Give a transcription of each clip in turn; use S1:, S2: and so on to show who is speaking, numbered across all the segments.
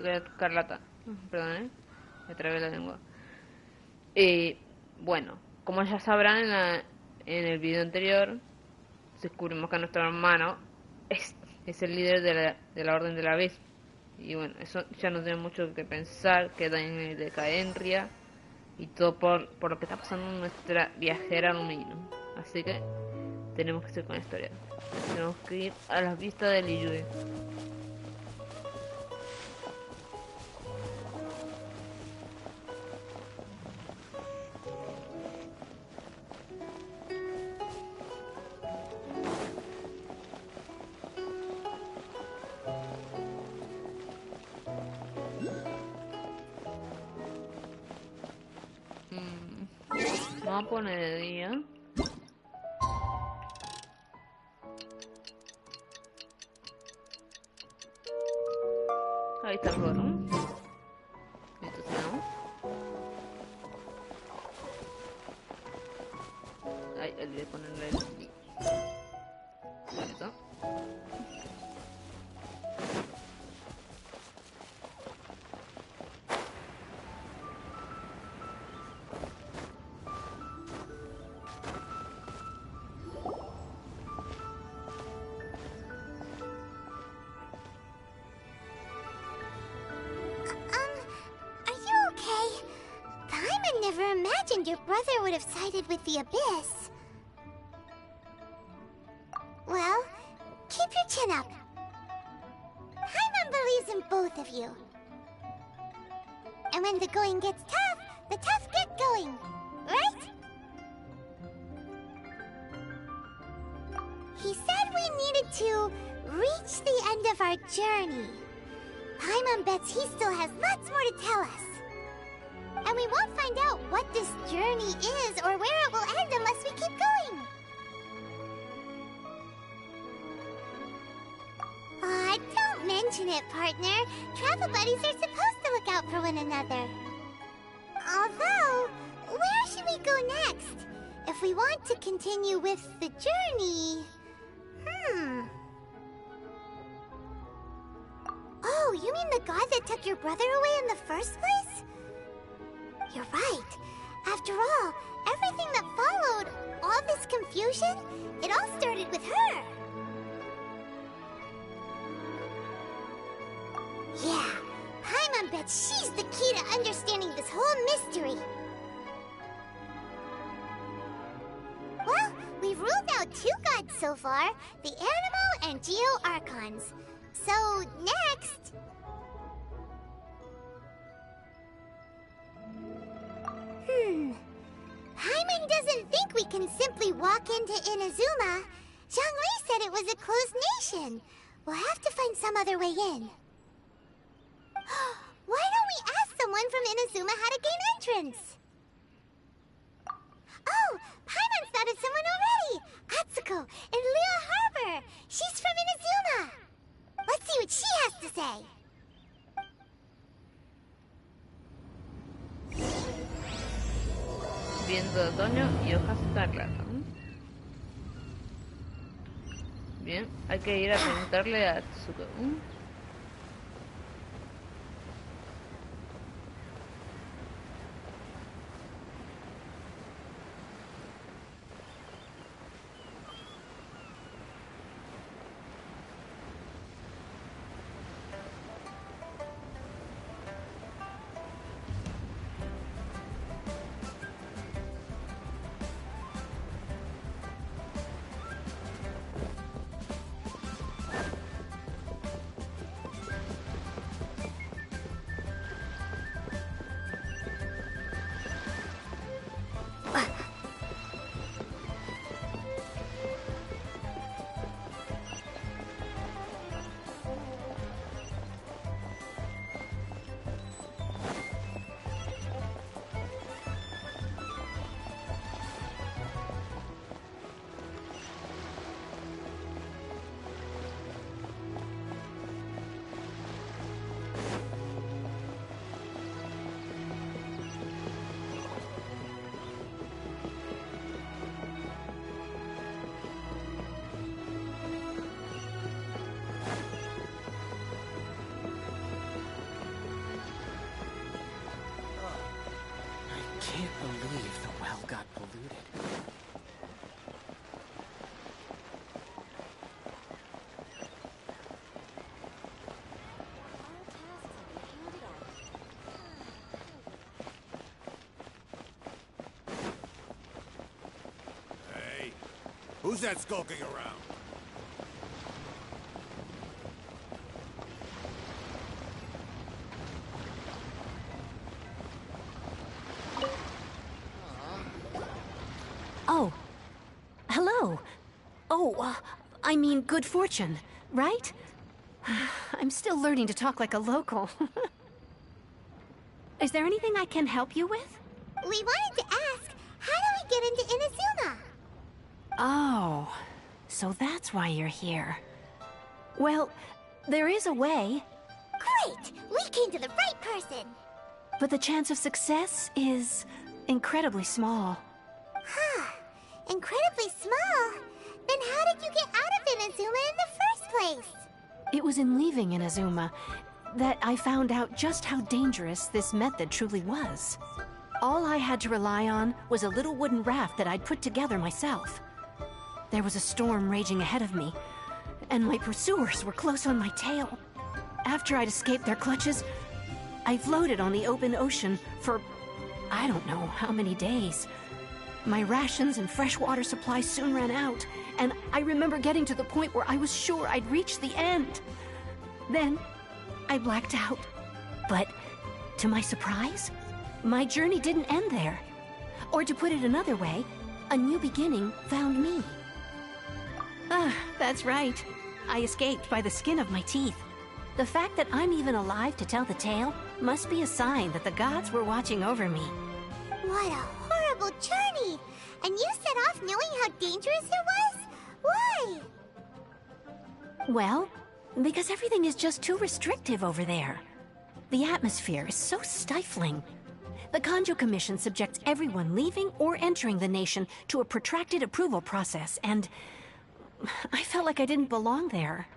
S1: Escarlata. Perdón, me trabé la lengua. Bueno, como ya sabrán en el video anterior, descubrimos que nuestro hermano es el líder de la Orden de la Vez. Y bueno, eso ya no tiene mucho que pensar, queda en decadencia y todo por lo que está pasando en nuestra viajera Lumino. Así que tenemos que seguir con la historia. Tenemos que ir a las vistas del Liyue. Vamos a poner de día. Ahí está mejor, ¿no? Entonces no. Ahí olvidé ponerle el... Eso.
S2: Never imagined your brother would have sided with the Abyss. Well, keep your chin up. Paimon believes in both of you. And when the going gets tough, the tough get going, right? He said we needed to reach the end of our journey. Paimon bets he still has lots more to tell us. And we won't find out what this journey is or where it will end unless we keep going. Aw, don't mention it, partner. Travel buddies are supposed to look out for one another. Although, where should we go next? If we want to continue with the journey... Oh, you mean the god that took your brother away in the first place? You're right. After all, everything that followed, all this confusion, it all started with her. Yeah, Paimon bets she's the key to understanding this whole mystery. Well, we've ruled out two gods so far, the Animo and Geo Archons. So, next... Paimon doesn't think we can simply walk into Inazuma. Zhongli said it was a closed nation. We'll have to find some other way in. Why don't we ask someone from Inazuma how to gain entrance? Oh, Paimon's thought of someone already! Atsuko, in Liyue Harbor! She's from Inazuma! Let's see what she has to say.
S1: Vientos de otoño y hojas escarlata. Bien, hay que ir a preguntarle a Atsuko.
S3: Can't believe the well got polluted.
S4: Hey, who's that skulking around?
S5: Oh. Hello. Oh, I mean good fortune, right? I'm still learning to talk like a local. Is there anything I can help you with?
S2: We wanted to ask, how do we get into Inazuma?
S5: Oh, so that's why you're here. Well, there is a way,
S2: Great! We came to the right person!
S5: but the chance of success is incredibly small.
S2: Huh. Incredibly small? Then how did you get out of Inazuma in the first place?
S5: It was in leaving Inazuma that I found out just how dangerous this method truly was. All I had to rely on was a little wooden raft that I'd put together myself. There was a storm raging ahead of me, and my pursuers were close on my tail. After I'd escaped their clutches, I floated on the open ocean for I don't know how many days. My rations and freshwater supply soon ran out, and I remember getting to the point where I was sure I'd reached the end. Then, I blacked out. But, to my surprise, my journey didn't end there. Or to put it another way, a new beginning found me. Ah, that's right. I escaped by the skin of my teeth. The fact that I'm even alive to tell the tale must be a sign that the gods were watching over me.
S2: What a horrible journey! And you set off knowing how dangerous it was? Why?
S5: Well, because everything is just too restrictive over there. The atmosphere is so stifling. The Kanjo Commission subjects everyone leaving or entering the nation to a protracted approval process, and I felt like I didn't belong there.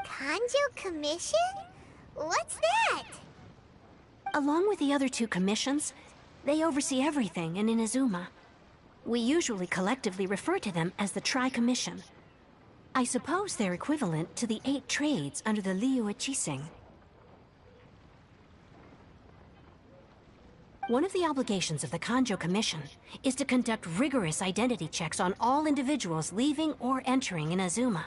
S2: Kanjo Commission? What's that?
S5: Along with the other two commissions, they oversee everything in Inazuma. We usually collectively refer to them as the Tri-Commission. I suppose they're equivalent to the 8 trades under the Liyue Chising. One of the obligations of the Kanjo Commission is to conduct rigorous identity checks on all individuals leaving or entering Inazuma.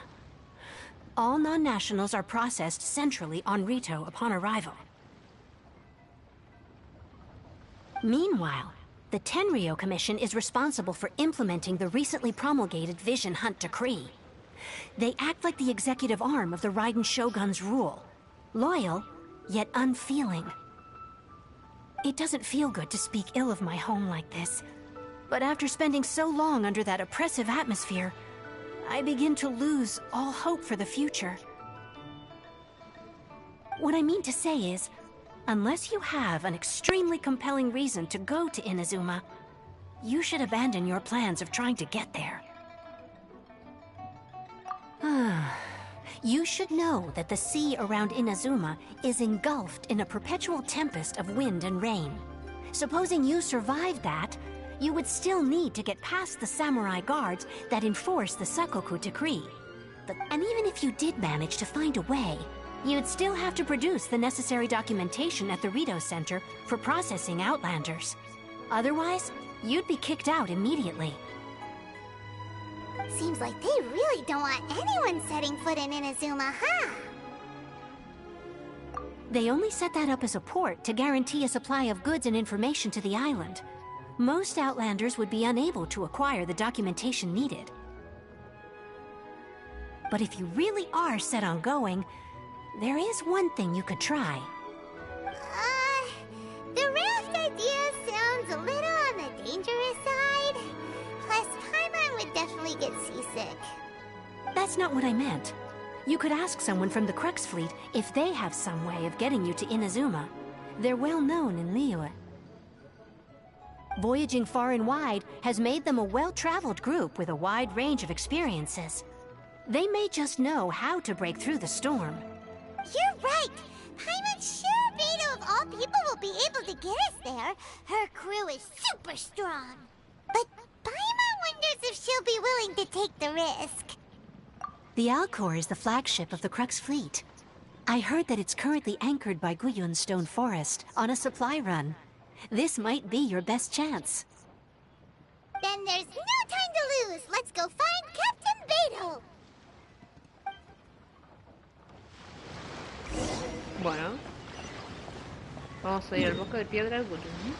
S5: All non-nationals are processed centrally on Rito upon arrival. Meanwhile, the Tenryo Commission is responsible for implementing the recently promulgated Vision Hunt Decree. They act like the executive arm of the Raiden Shogun's rule. Loyal, yet unfeeling. It doesn't feel good to speak ill of my home like this, but after spending so long under that oppressive atmosphere, I begin to lose all hope for the future. What I mean to say is, unless you have an extremely compelling reason to go to Inazuma, you should abandon your plans of trying to get there. You should know that the sea around Inazuma is engulfed in a perpetual tempest of wind and rain. Supposing you survived that, you would still need to get past the samurai guards that enforce the Sakoku Decree. And even if you did manage to find a way, you'd still have to produce the necessary documentation at the Rito Center for processing Outlanders. Otherwise, you'd be kicked out immediately.
S2: Seems like they really don't want anyone setting foot in Inazuma, huh?
S5: They only set that up as a port to guarantee a supply of goods and information to the island. Most Outlanders would be unable to acquire the documentation needed. But if you really are set on going, there is one thing you could try.
S2: The raft idea sounds a little on the dangerous side. Plus, Paimon would definitely get seasick.
S5: That's not what I meant. You could ask someone from the Crux Fleet if they have some way of getting you to Inazuma. They're well known in Liyue. Voyaging far and wide has made them a well-traveled group with a wide range of experiences. They may just know how to break through the storm.
S2: You're right! Paimon sure Beidou of all people will be able to Garrus there, her crew is super strong. But Paimon wonders if she'll be willing to take the risk.
S5: The Alcor is the flagship of the Crux fleet. I heard that it's currently anchored by Guyun's Stone Forest on a supply run. This might be your best chance.
S2: Then there's no time to lose. Let's go find Captain Beto.
S1: Bueno, vamos a ir al bosque de piedra al Guyun.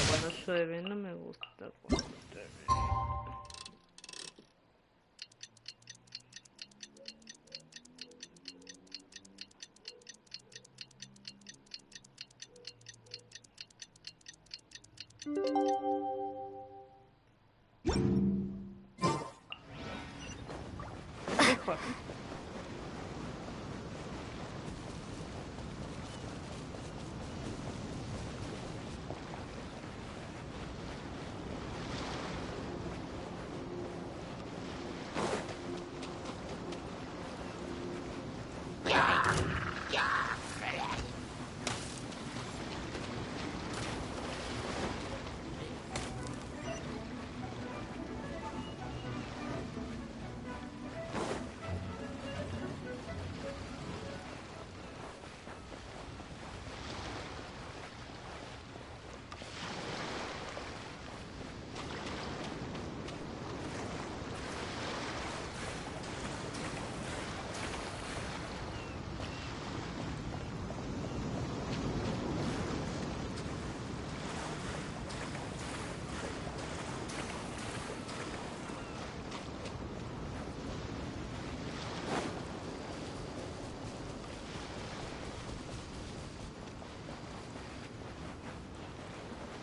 S1: Cuando llueve, no me gusta cuando llueve. Mejor.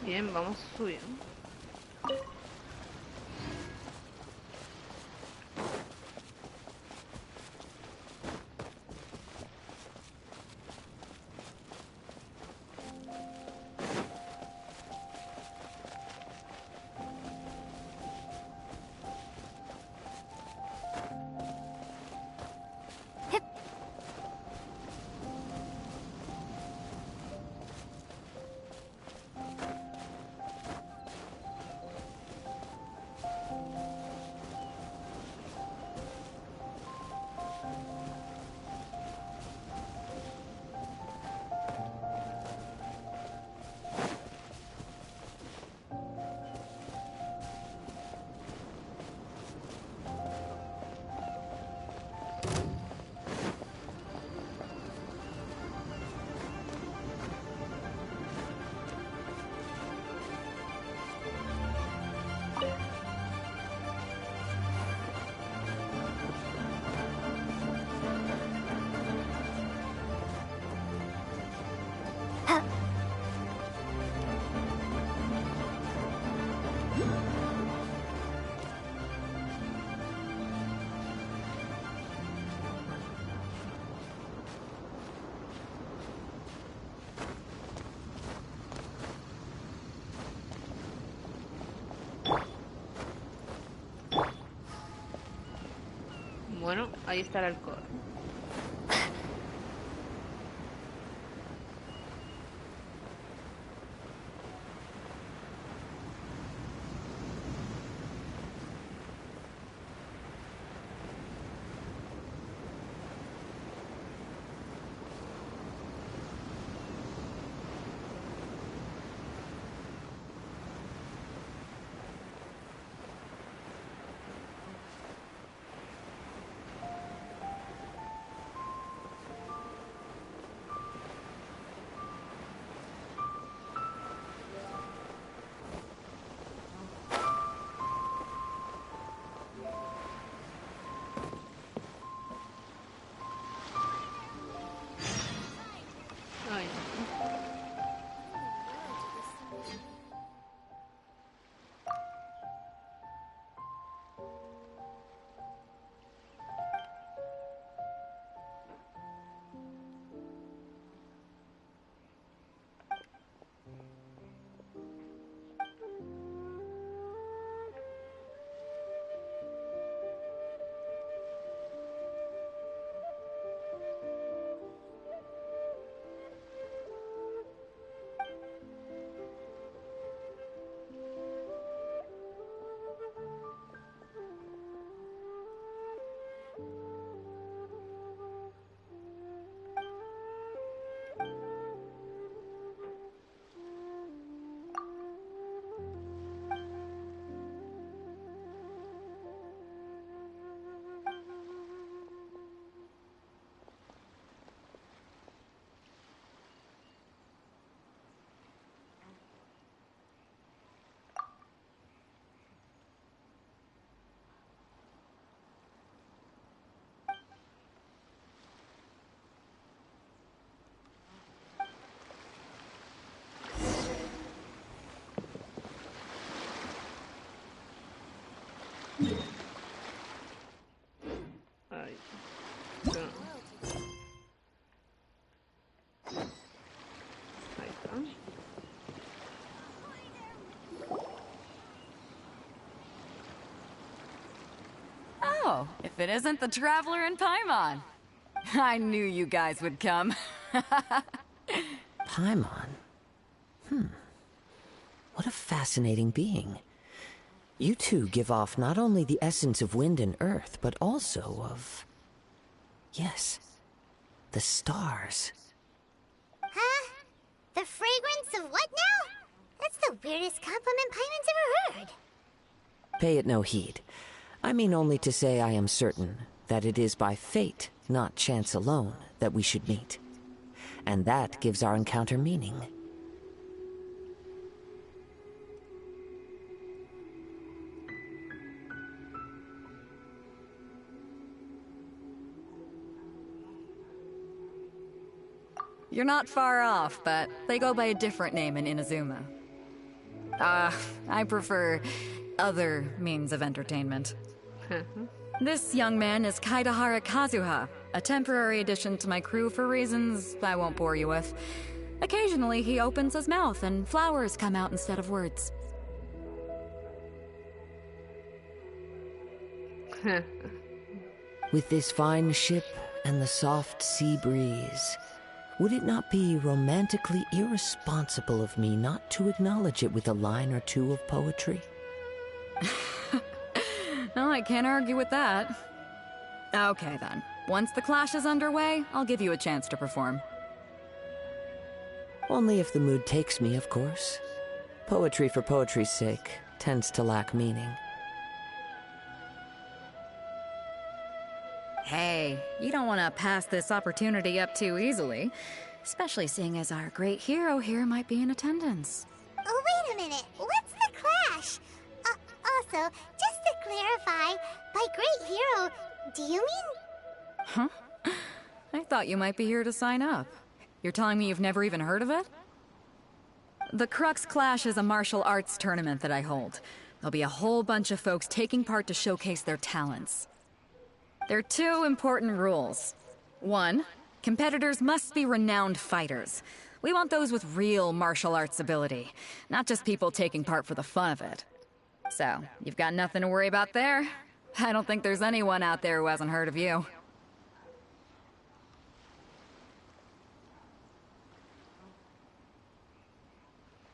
S1: Bien, vamos a subir. Bueno, ahí está el alcohol.
S6: So, if it isn't the Traveler and Paimon. I knew you guys would come.
S7: Paimon? What a fascinating being. You two give off not only the essence of wind and earth, but also of... yes, the stars.
S2: Huh? The fragrance of what now? That's the weirdest compliment Paimon's ever heard.
S7: Pay it no heed. I mean only to say I am certain that it is by fate, not chance alone, that we should meet. And that gives our encounter meaning.
S6: You're not far off, but they go by a different name in Inazuma. I prefer other means of entertainment. This young man is Kaidahara Kazuha, a temporary addition to my crew for reasons I won't bore you with. Occasionally, he opens his mouth and flowers come out instead of words.
S7: With this fine ship and the soft sea breeze, would it not be romantically irresponsible of me not to acknowledge it with a line or two of poetry?
S6: Well, I can't argue with that. Okay then. Once the clash is underway, I'll give you a chance to perform.
S7: Only if the mood takes me, of course. Poetry for poetry's sake tends to lack meaning.
S6: Hey, you don't want to pass this opportunity up too easily. Especially seeing as our great hero here might be in attendance.
S2: Oh, wait a minute. What's the clash? Also, just to clarify, by great hero, do you mean...
S6: Huh? I thought you might be here to sign up. You're telling me you've never even heard of it? The Crux Clash is a martial arts tournament that I hold. There'll be a whole bunch of folks taking part to showcase their talents. There are two important rules. One, competitors must be renowned fighters. We want those with real martial arts ability, not just people taking part for the fun of it. So, you've got nothing to worry about there. I don't think there's anyone out there who hasn't heard of you.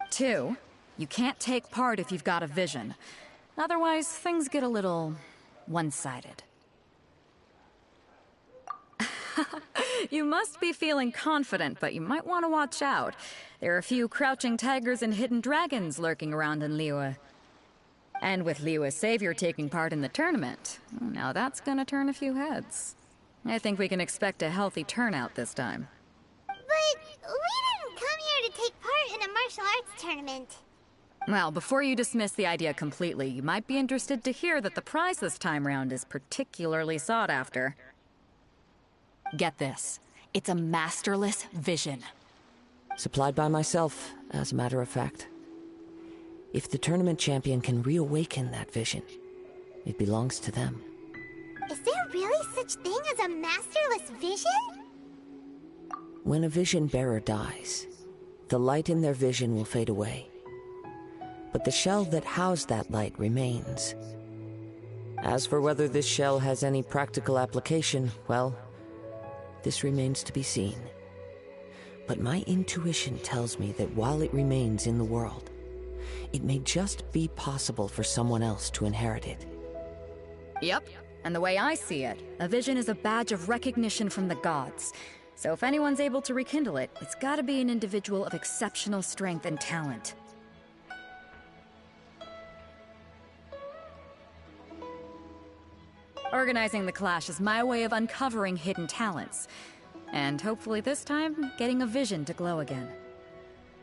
S6: Two, you can't take part if you've got a vision. Otherwise, things get a little one-sided. You must be feeling confident, but you might want to watch out. There are a few crouching tigers and hidden dragons lurking around in Liyue. And with Liyue's savior taking part in the tournament, now that's gonna turn a few heads. I think we can expect a healthy turnout this time.
S2: But we didn't come here to take part in a martial arts tournament.
S6: Well, before you dismiss the idea completely, you might be interested to hear that the prize this time round is particularly sought after. Get this. It's a masterless vision.
S7: Supplied by myself, as a matter of fact. If the tournament champion can reawaken that vision, it belongs to them.
S2: Is there really such thing as a masterless vision?
S7: When a vision bearer dies, the light in their vision will fade away. But the shell that housed that light remains. As for whether this shell has any practical application, well, this remains to be seen. But my intuition tells me that while it remains in the world, it may just be possible for someone else to inherit it.
S6: Yep, and the way I see it, a vision is a badge of recognition from the gods. So if anyone's able to rekindle it, it's gotta be an individual of exceptional strength and talent. Organizing the clash is my way of uncovering hidden talents. And hopefully this time, getting a vision to glow again.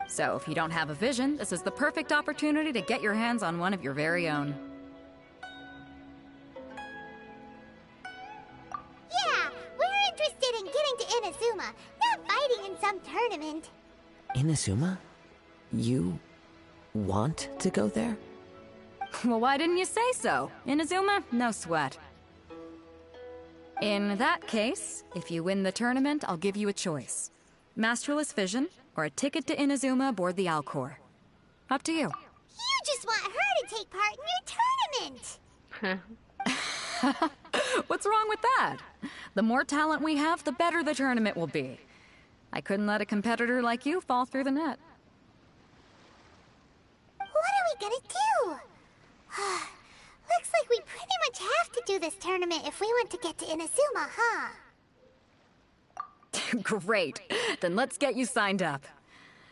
S6: So if you don't have a vision, this is the perfect opportunity to get your hands on one of your very own.
S2: Yeah, we're interested in getting to Inazuma, not fighting in some tournament.
S7: Inazuma? You want to go there?
S6: Well, why didn't you say so? Inazuma? No sweat. In that case, if you win the tournament, I'll give you a choice. Masterless Vision, or a ticket to Inazuma aboard the Alcor. Up to you.
S2: You just want her to take part in your tournament!
S6: What's wrong with that? The more talent we have, the better the tournament will be. I couldn't let a competitor like you fall through the net.
S2: What are we gonna do? Looks like we pretty much have to do this tournament if we want to get to Inazuma, huh?
S6: Great. Then let's get you signed up.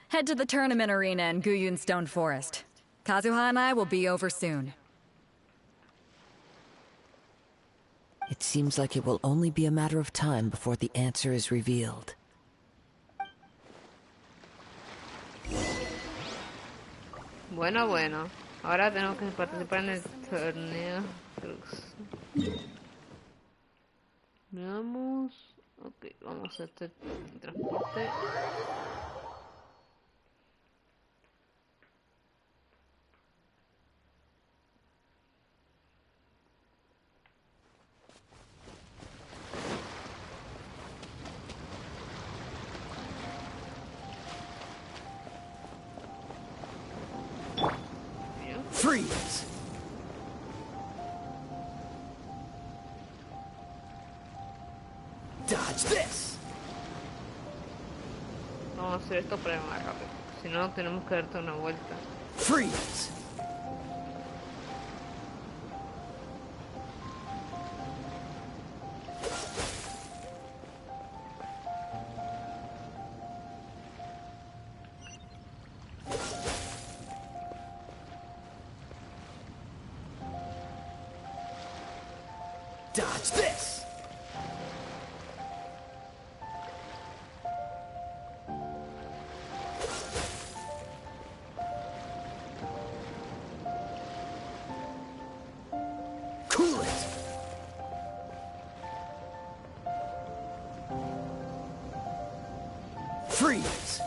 S6: Head to the tournament arena in Guyun Stone Forest. Kazuha and I will be over soon.
S7: It seems like it will only be a matter of time before the answer is revealed.
S1: Bueno, bueno. Ahora tenemos que participar en el torneo. Veamos. Ok, vamos a este transporte.
S3: Freeze! Dodge this!
S1: Vamos a hacer esto para ir más rápido. Si no, tenemos que darte una vuelta.
S3: Freeze! Dodge this! Cool it! Freeze!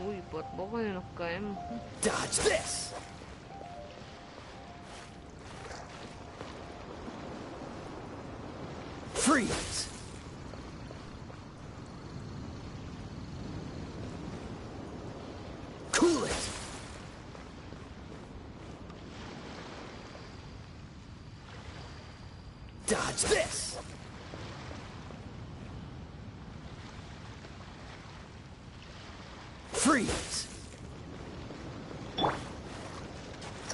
S1: Uy, por poco y nos caemos.
S3: Dodge this! Freeze! Cool it! Dodge this! Freeze!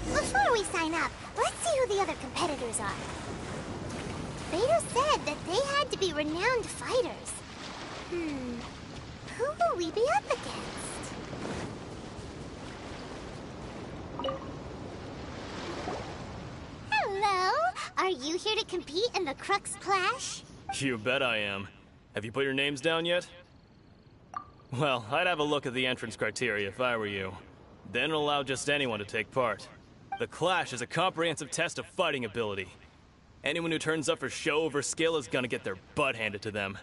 S2: Before we sign up, let's see who the other competitors are. Vader said that they had to be renowned fighters. Who will we be up against? Hello! Are you here to compete in the Crux Clash?
S8: You bet I am. Have you put your names down yet? Well, I'd have a look at the entrance criteria if I were you. Then allow just anyone to take part. The Clash is a comprehensive test of fighting ability. Anyone who turns up for show over skill is gonna get their butt handed to them.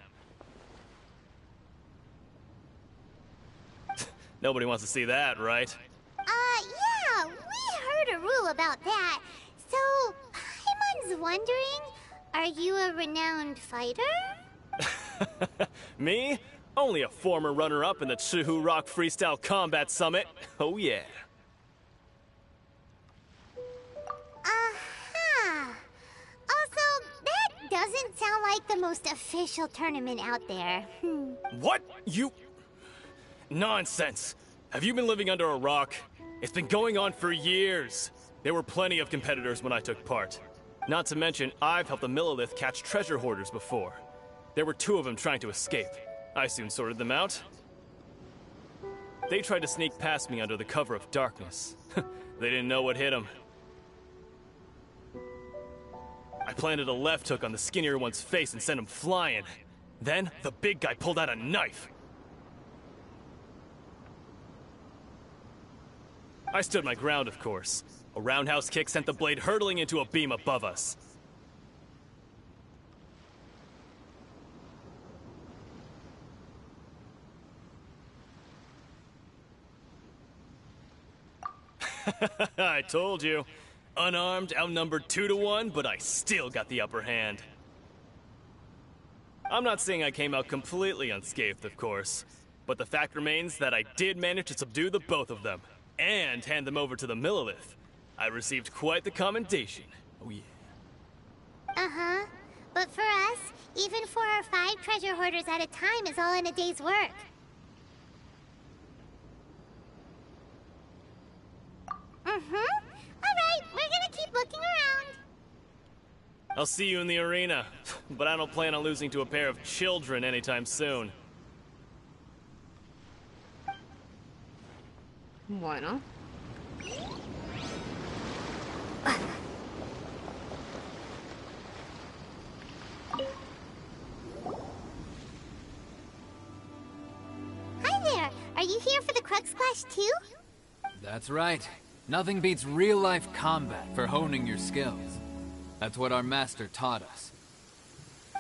S8: Nobody wants to see that, right?
S2: Yeah, we heard a rule about that. So, Paimon's wondering, are you a renowned fighter?
S8: Me? Only a former runner-up in the Chihu Rock Freestyle Combat Summit. Oh yeah.
S2: Also, that doesn't sound like the most official tournament out there.
S8: What? You... Nonsense. Have you been living under a rock? It's been going on for years. There were plenty of competitors when I took part. Not to mention, I've helped the Millilith catch treasure hoarders before. There were 2 of them trying to escape. I soon sorted them out. They tried to sneak past me under the cover of darkness. They didn't know what hit them. I planted a left hook on the skinnier one's face and sent him flying. Then, the big guy pulled out a knife. I stood my ground, of course. A roundhouse kick sent the blade hurtling into a beam above us. I told you. Unarmed, outnumbered 2-1, but I still got the upper hand. I'm not saying I came out completely unscathed, of course. But the fact remains that I did manage to subdue the both of them, and hand them over to the Millilith. I received quite the commendation. Oh yeah.
S2: Uh-huh. But for us, even 4 or 5 treasure hoarders at a time is all in a day's work. Alright, we're gonna keep looking around.
S8: I'll see you in the arena, but I don't plan on losing to a pair of children anytime soon.
S1: Bueno.
S2: Hi there. Are you here for the Crux Clash too?
S9: That's right. Nothing beats real-life combat for honing your skills. That's what our master taught us.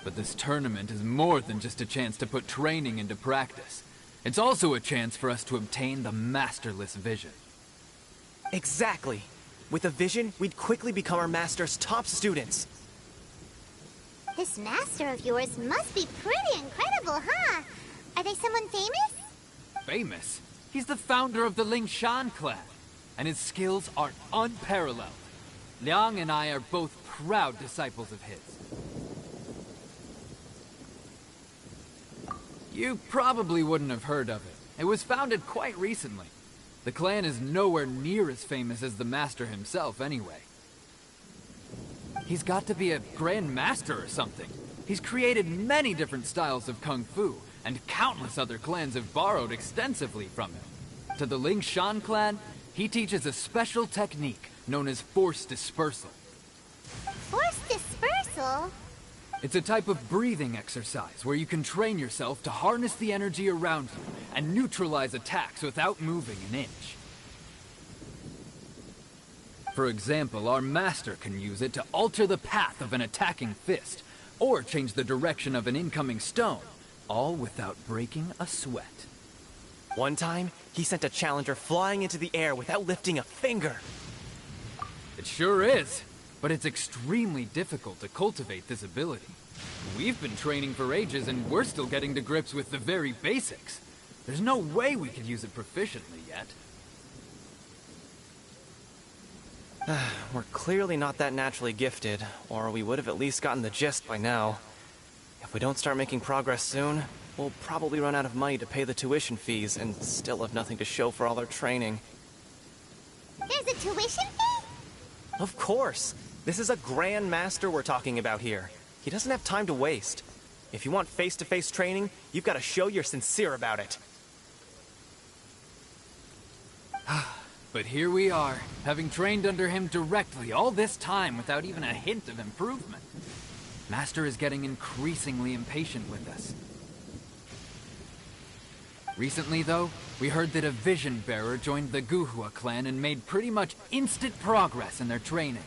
S9: But this tournament is more than just a chance to put training into practice. It's also a chance for us to obtain the masterless vision.
S10: Exactly. With a vision, we'd quickly become our master's top students.
S2: This master of yours must be pretty incredible, huh? Are they someone famous?
S9: Famous? He's the founder of the Lingshan clan, and his skills are unparalleled. Liang and I are both proud disciples of his. You probably wouldn't have heard of it. It was founded quite recently. The clan is nowhere near as famous as the master himself, anyway. He's got to be a grand master or something. He's created many different styles of kung fu, and countless other clans have borrowed extensively from him. To the Lingshan clan, he teaches a special technique known as force dispersal.
S2: Force dispersal?
S9: It's a type of breathing exercise where you can train yourself to harness the energy around you and neutralize attacks without moving an inch. For example, our master can use it to alter the path of an attacking fist, or change the direction of an incoming stone, all without breaking a sweat.
S10: One time, he sent a challenger flying into the air without lifting a finger.
S9: It sure is, but it's extremely difficult to cultivate this ability. We've been training for ages and we're still getting to grips with the very basics. There's no way we could use it proficiently yet.
S10: We're clearly not that naturally gifted, or we would have at least gotten the gist by now. If we don't start making progress soon, we'll probably run out of money to pay the tuition fees and still have nothing to show for all our training.
S2: There's a tuition fee?
S10: Of course! This is a Grand Master we're talking about here. He doesn't have time to waste. If you want face-to-face training, you've got to show you're sincere about it.
S9: But here we are, having trained under him directly all this time without even a hint of improvement. Master is getting increasingly impatient with us. Recently, though, we heard that a vision bearer joined the Guhua clan and made pretty much instant progress in their training.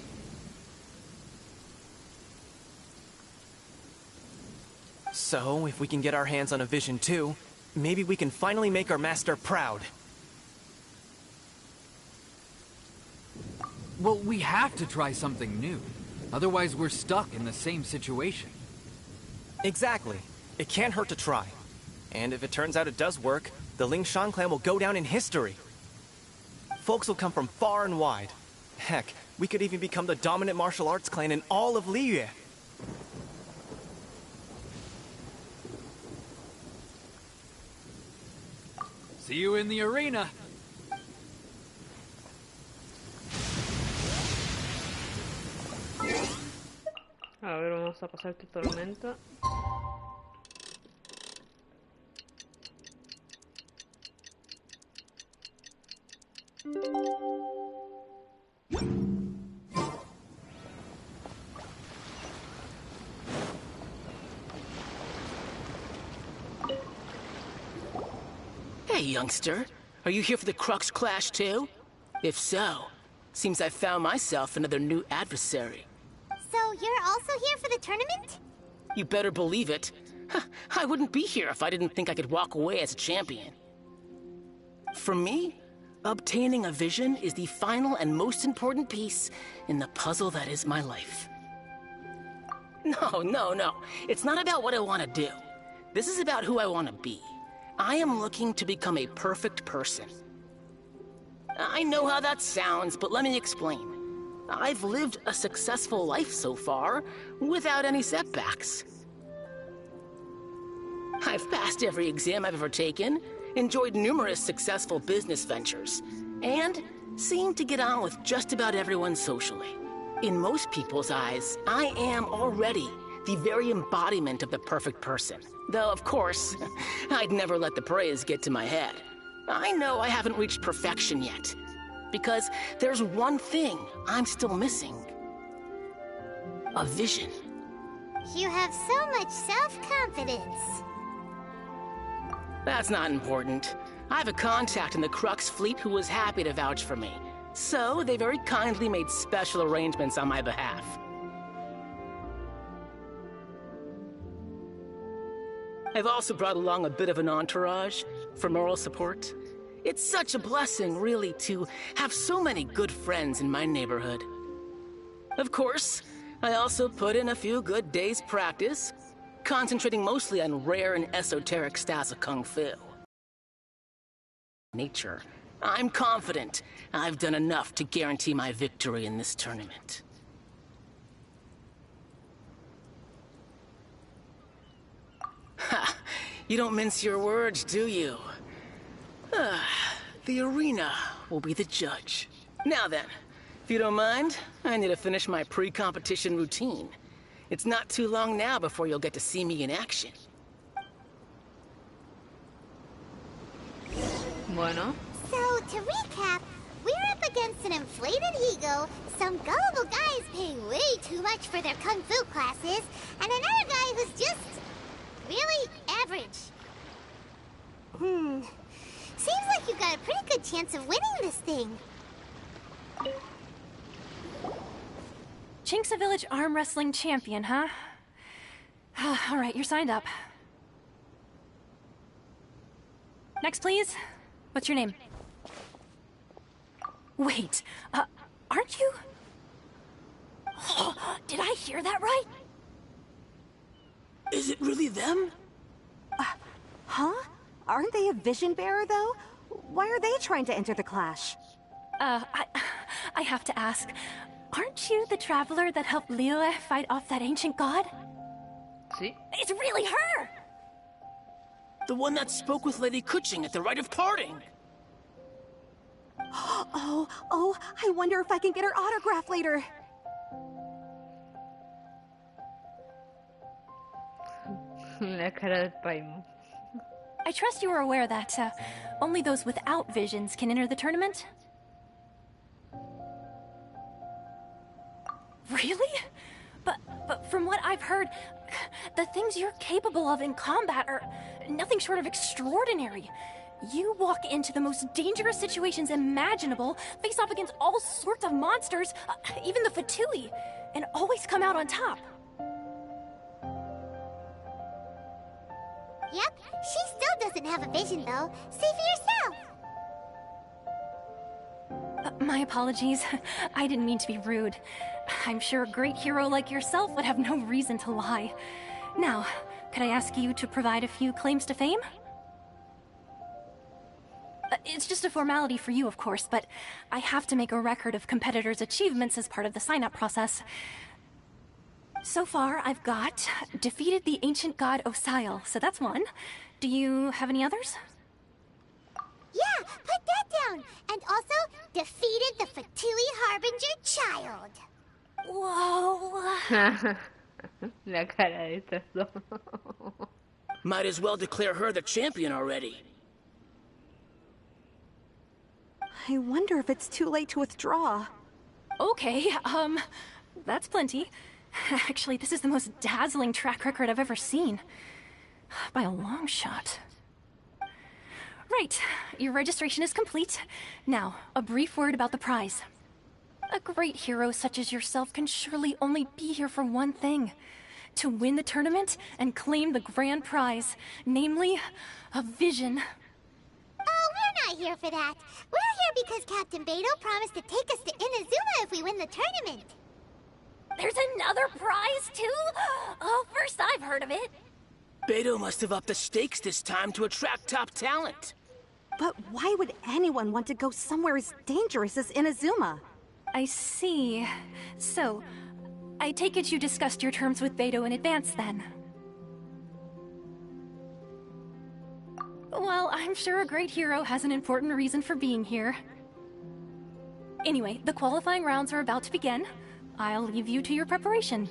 S10: So, if we can get our hands on a vision too, maybe we can finally make our master proud.
S9: Well, we have to try something new. Otherwise, we're stuck in the same situation.
S10: Exactly. It can't hurt to try. And if it turns out it does work, the Lingshan clan will go down in history. Folks will come from far and wide. Heck, we could even become the dominant martial arts clan in all of Liyue.
S9: See you in the arena!
S1: A ver, vamos a pasar este tormento.
S11: Hey, youngster. Are you here for the Crux Clash too? If so, seems I found myself another new adversary.
S2: So you're also here for the tournament?
S11: You better believe it. I wouldn't be here if I didn't think I could walk away as a champion. For me, obtaining a vision is the final and most important piece in the puzzle that is my life. No. It's not about what I want to do. This is about who I want to be. I am looking to become a perfect person. I know how that sounds, but let me explain. I've lived a successful life so far, without any setbacks. I've passed every exam I've ever taken, enjoyed numerous successful business ventures, and seem to get on with just about everyone socially. In most people's eyes, I am already the very embodiment of the perfect person. Though, of course, I'd never let the praise get to my head. I know I haven't reached perfection yet, because there's one thing I'm still missing. A vision.
S2: You have so much self-confidence.
S11: That's not important. I have a contact in the Crux fleet who was happy to vouch for me. So, they very kindly made special arrangements on my behalf. I've also brought along a bit of an entourage for moral support. It's such a blessing, really, to have so many good friends in my neighborhood. Of course, I also put in a few good days' practice, concentrating mostly on rare and esoteric styles of Kung Fu. Nature. I'm confident I've done enough to guarantee my victory in this tournament. Ha! You don't mince your words, do you? The arena will be the judge. Now then, if you don't mind, I need to finish my pre-competition routine. It's not too long now before you'll get to see me in action.
S1: Bueno.
S2: So, to recap, we're up against an inflated ego, some gullible guys paying way too much for their kung fu classes, and another guy who's just really average. Seems like you've got a pretty good chance of winning this thing.
S5: Chink's a village arm wrestling champion, huh? All right, you're signed up. Next, please. What's your name? Wait, aren't you? Did I hear that right?
S11: Is it really them?
S12: Huh? Aren't they a vision bearer, though? Why are they trying to enter the clash?
S5: I have to ask, aren't you the traveler that helped Liyue fight off that ancient god?
S1: Sí.
S5: It's really her!
S11: The one that spoke with Lady Kuching at the rite of parting.
S12: Oh, I wonder if I can get her autograph later.
S1: La cara de Paimon.
S5: I trust you are aware that only those without visions can enter the tournament? Really? But from what I've heard, the things you're capable of in combat are nothing short of extraordinary. You walk into the most dangerous situations imaginable, face off against all sorts of monsters, even the Fatui, and always come out on top.
S2: Yep, she still doesn't have a vision, though. See for yourself!
S5: My apologies. I didn't mean to be rude. I'm sure a great hero like yourself would have no reason to lie. Now, could I ask you to provide a few claims to fame? It's just a formality for you, of course, but I have to make a record of competitors' achievements as part of the sign-up process. So far, I've got defeated the ancient god Osile, so that's one. Do you have any others?
S2: Yeah, put that down! And also, defeated the Fatui Harbinger child!
S5: Whoa!
S1: La cara de estas dos.
S11: Might as well declare her the champion already.
S12: I wonder if it's too late to withdraw.
S5: Okay, that's plenty. Actually, this is the most dazzling track record I've ever seen. By a long shot. Right, your registration is complete. Now, a brief word about the prize. A great hero such as yourself can surely only be here for one thing. To win the tournament and claim the grand prize, namely, a vision.
S2: Oh, we're not here for that. We're here because Captain Beidou promised to take us to Inazuma if we win the tournament.
S5: There's another prize, too? Oh, first I've heard of it.
S11: Beto must have upped the stakes this time to attract top talent.
S12: But why would anyone want to go somewhere as dangerous as Inazuma?
S13: I see. So, I take it you discussed your terms with Beto in advance, then? Well, I'm sure a great hero has an important reason for being here. Anyway, the qualifying rounds are about to begin. I'll leave you to your preparation.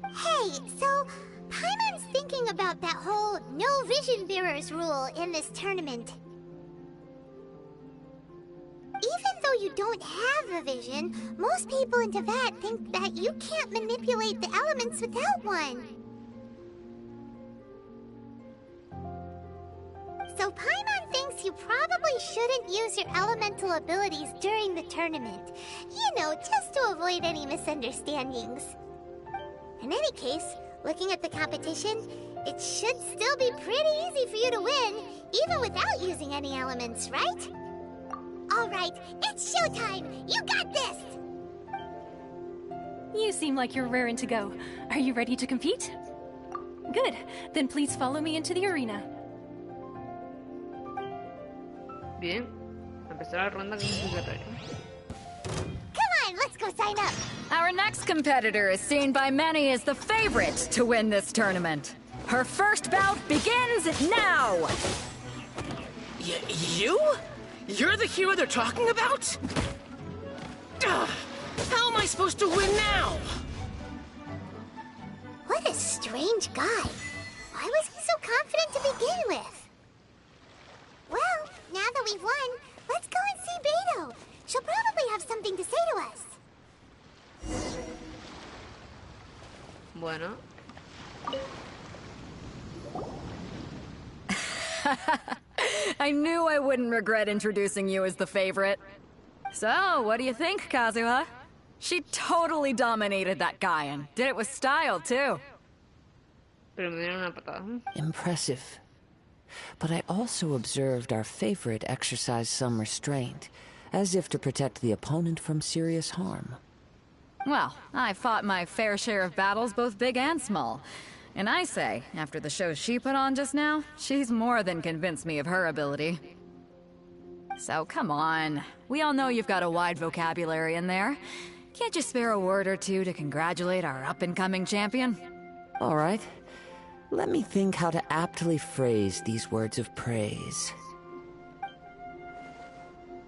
S2: Hey, so Paimon's thinking about that whole no vision bearers rule in this tournament. Even though you don't have a vision, most people in Teyvat think that you can't manipulate the elements without one. So Paimon thinks you probably shouldn't use your elemental abilities during the tournament. You know, just to avoid any misunderstandings. In any case, looking at the competition, it should still be pretty easy for you to win, even without using any elements, right? Alright, it's showtime! You got this!
S13: You seem like you're raring to go. Are you ready to compete? Good. Then please follow me into the arena.
S1: Bien. Empezar la ronda clasificatoria.
S2: Come on, let's go sign up!
S6: Our next competitor is seen by many as the favorite to win this tournament. Her first bout begins now!
S11: You? You're the hero they're talking about? Ugh, how am I supposed to win now?
S2: What a strange guy. Why was he so confident to begin with? Well, now that we've won, let's go and see Beto. She'll probably have something to say to us.
S1: Bueno.
S6: I knew I wouldn't regret introducing you as the favorite. So, what do you think, Kazuha? She totally dominated that guy and did it with style, too.
S1: Pero me dieron una patada.
S7: Impressive. But I also observed our favorite exercise some restraint, as if to protect the opponent from serious harm.
S6: Well, I fought my fair share of battles, both big and small. And I say, after the show she put on just now, she's more than convinced me of her ability. So come on. We all know you've got a wide vocabulary in there. Can't you spare a word or two to congratulate our up-and-coming champion?
S7: All right. Let me think how to aptly phrase these words of praise.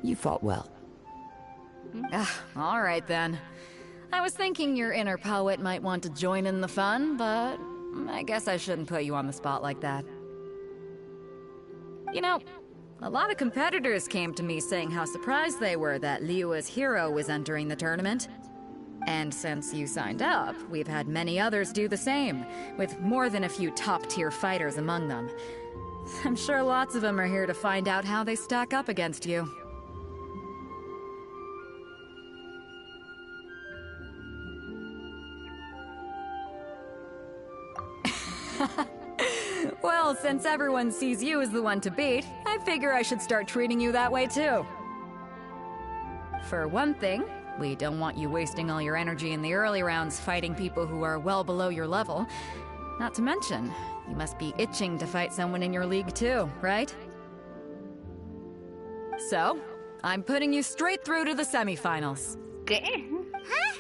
S7: You fought well.
S6: All right then. I was thinking your inner poet might want to join in the fun, but I guess I shouldn't put you on the spot like that. You know, a lot of competitors came to me saying how surprised they were that Liyue's hero was entering the tournament. And since you signed up, we've had many others do the same, with more than a few top-tier fighters among them. I'm sure lots of them are here to find out how they stack up against you. Well, since everyone sees you as the one to beat, I figure I should start treating you that way too. For one thing, we don't want you wasting all your energy in the early rounds fighting people who are well below your level. Not to mention, you must be itching to fight someone in your league too, right? So, I'm putting you straight through to the semifinals.
S1: ¿Qué?
S2: Huh?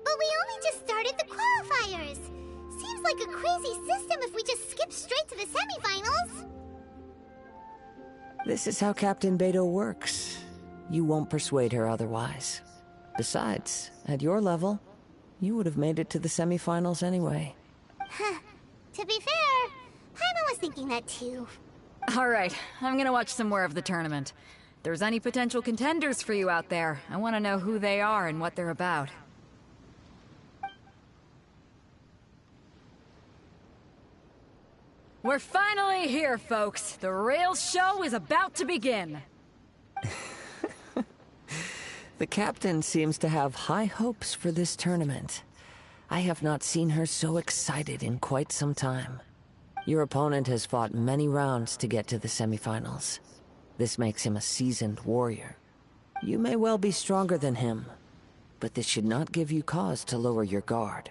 S2: But we only just started the qualifiers. Seems like a crazy system if we just skip straight to the semifinals.
S7: This is how Captain Beto works. You won't persuade her otherwise. Besides, at your level, you would have made it to the semifinals anyway.
S2: Huh. To be fair, Paimon was thinking that too.
S6: Alright, I'm gonna watch some more of the tournament. If there's any potential contenders for you out there, I want to know who they are and what they're about. We're finally here, folks. The real show is about to begin.
S7: The captain seems to have high hopes for this tournament. I have not seen her so excited in quite some time. Your opponent has fought many rounds to get to the semifinals. This makes him a seasoned warrior. You may well be stronger than him, but this should not give you cause to lower your guard.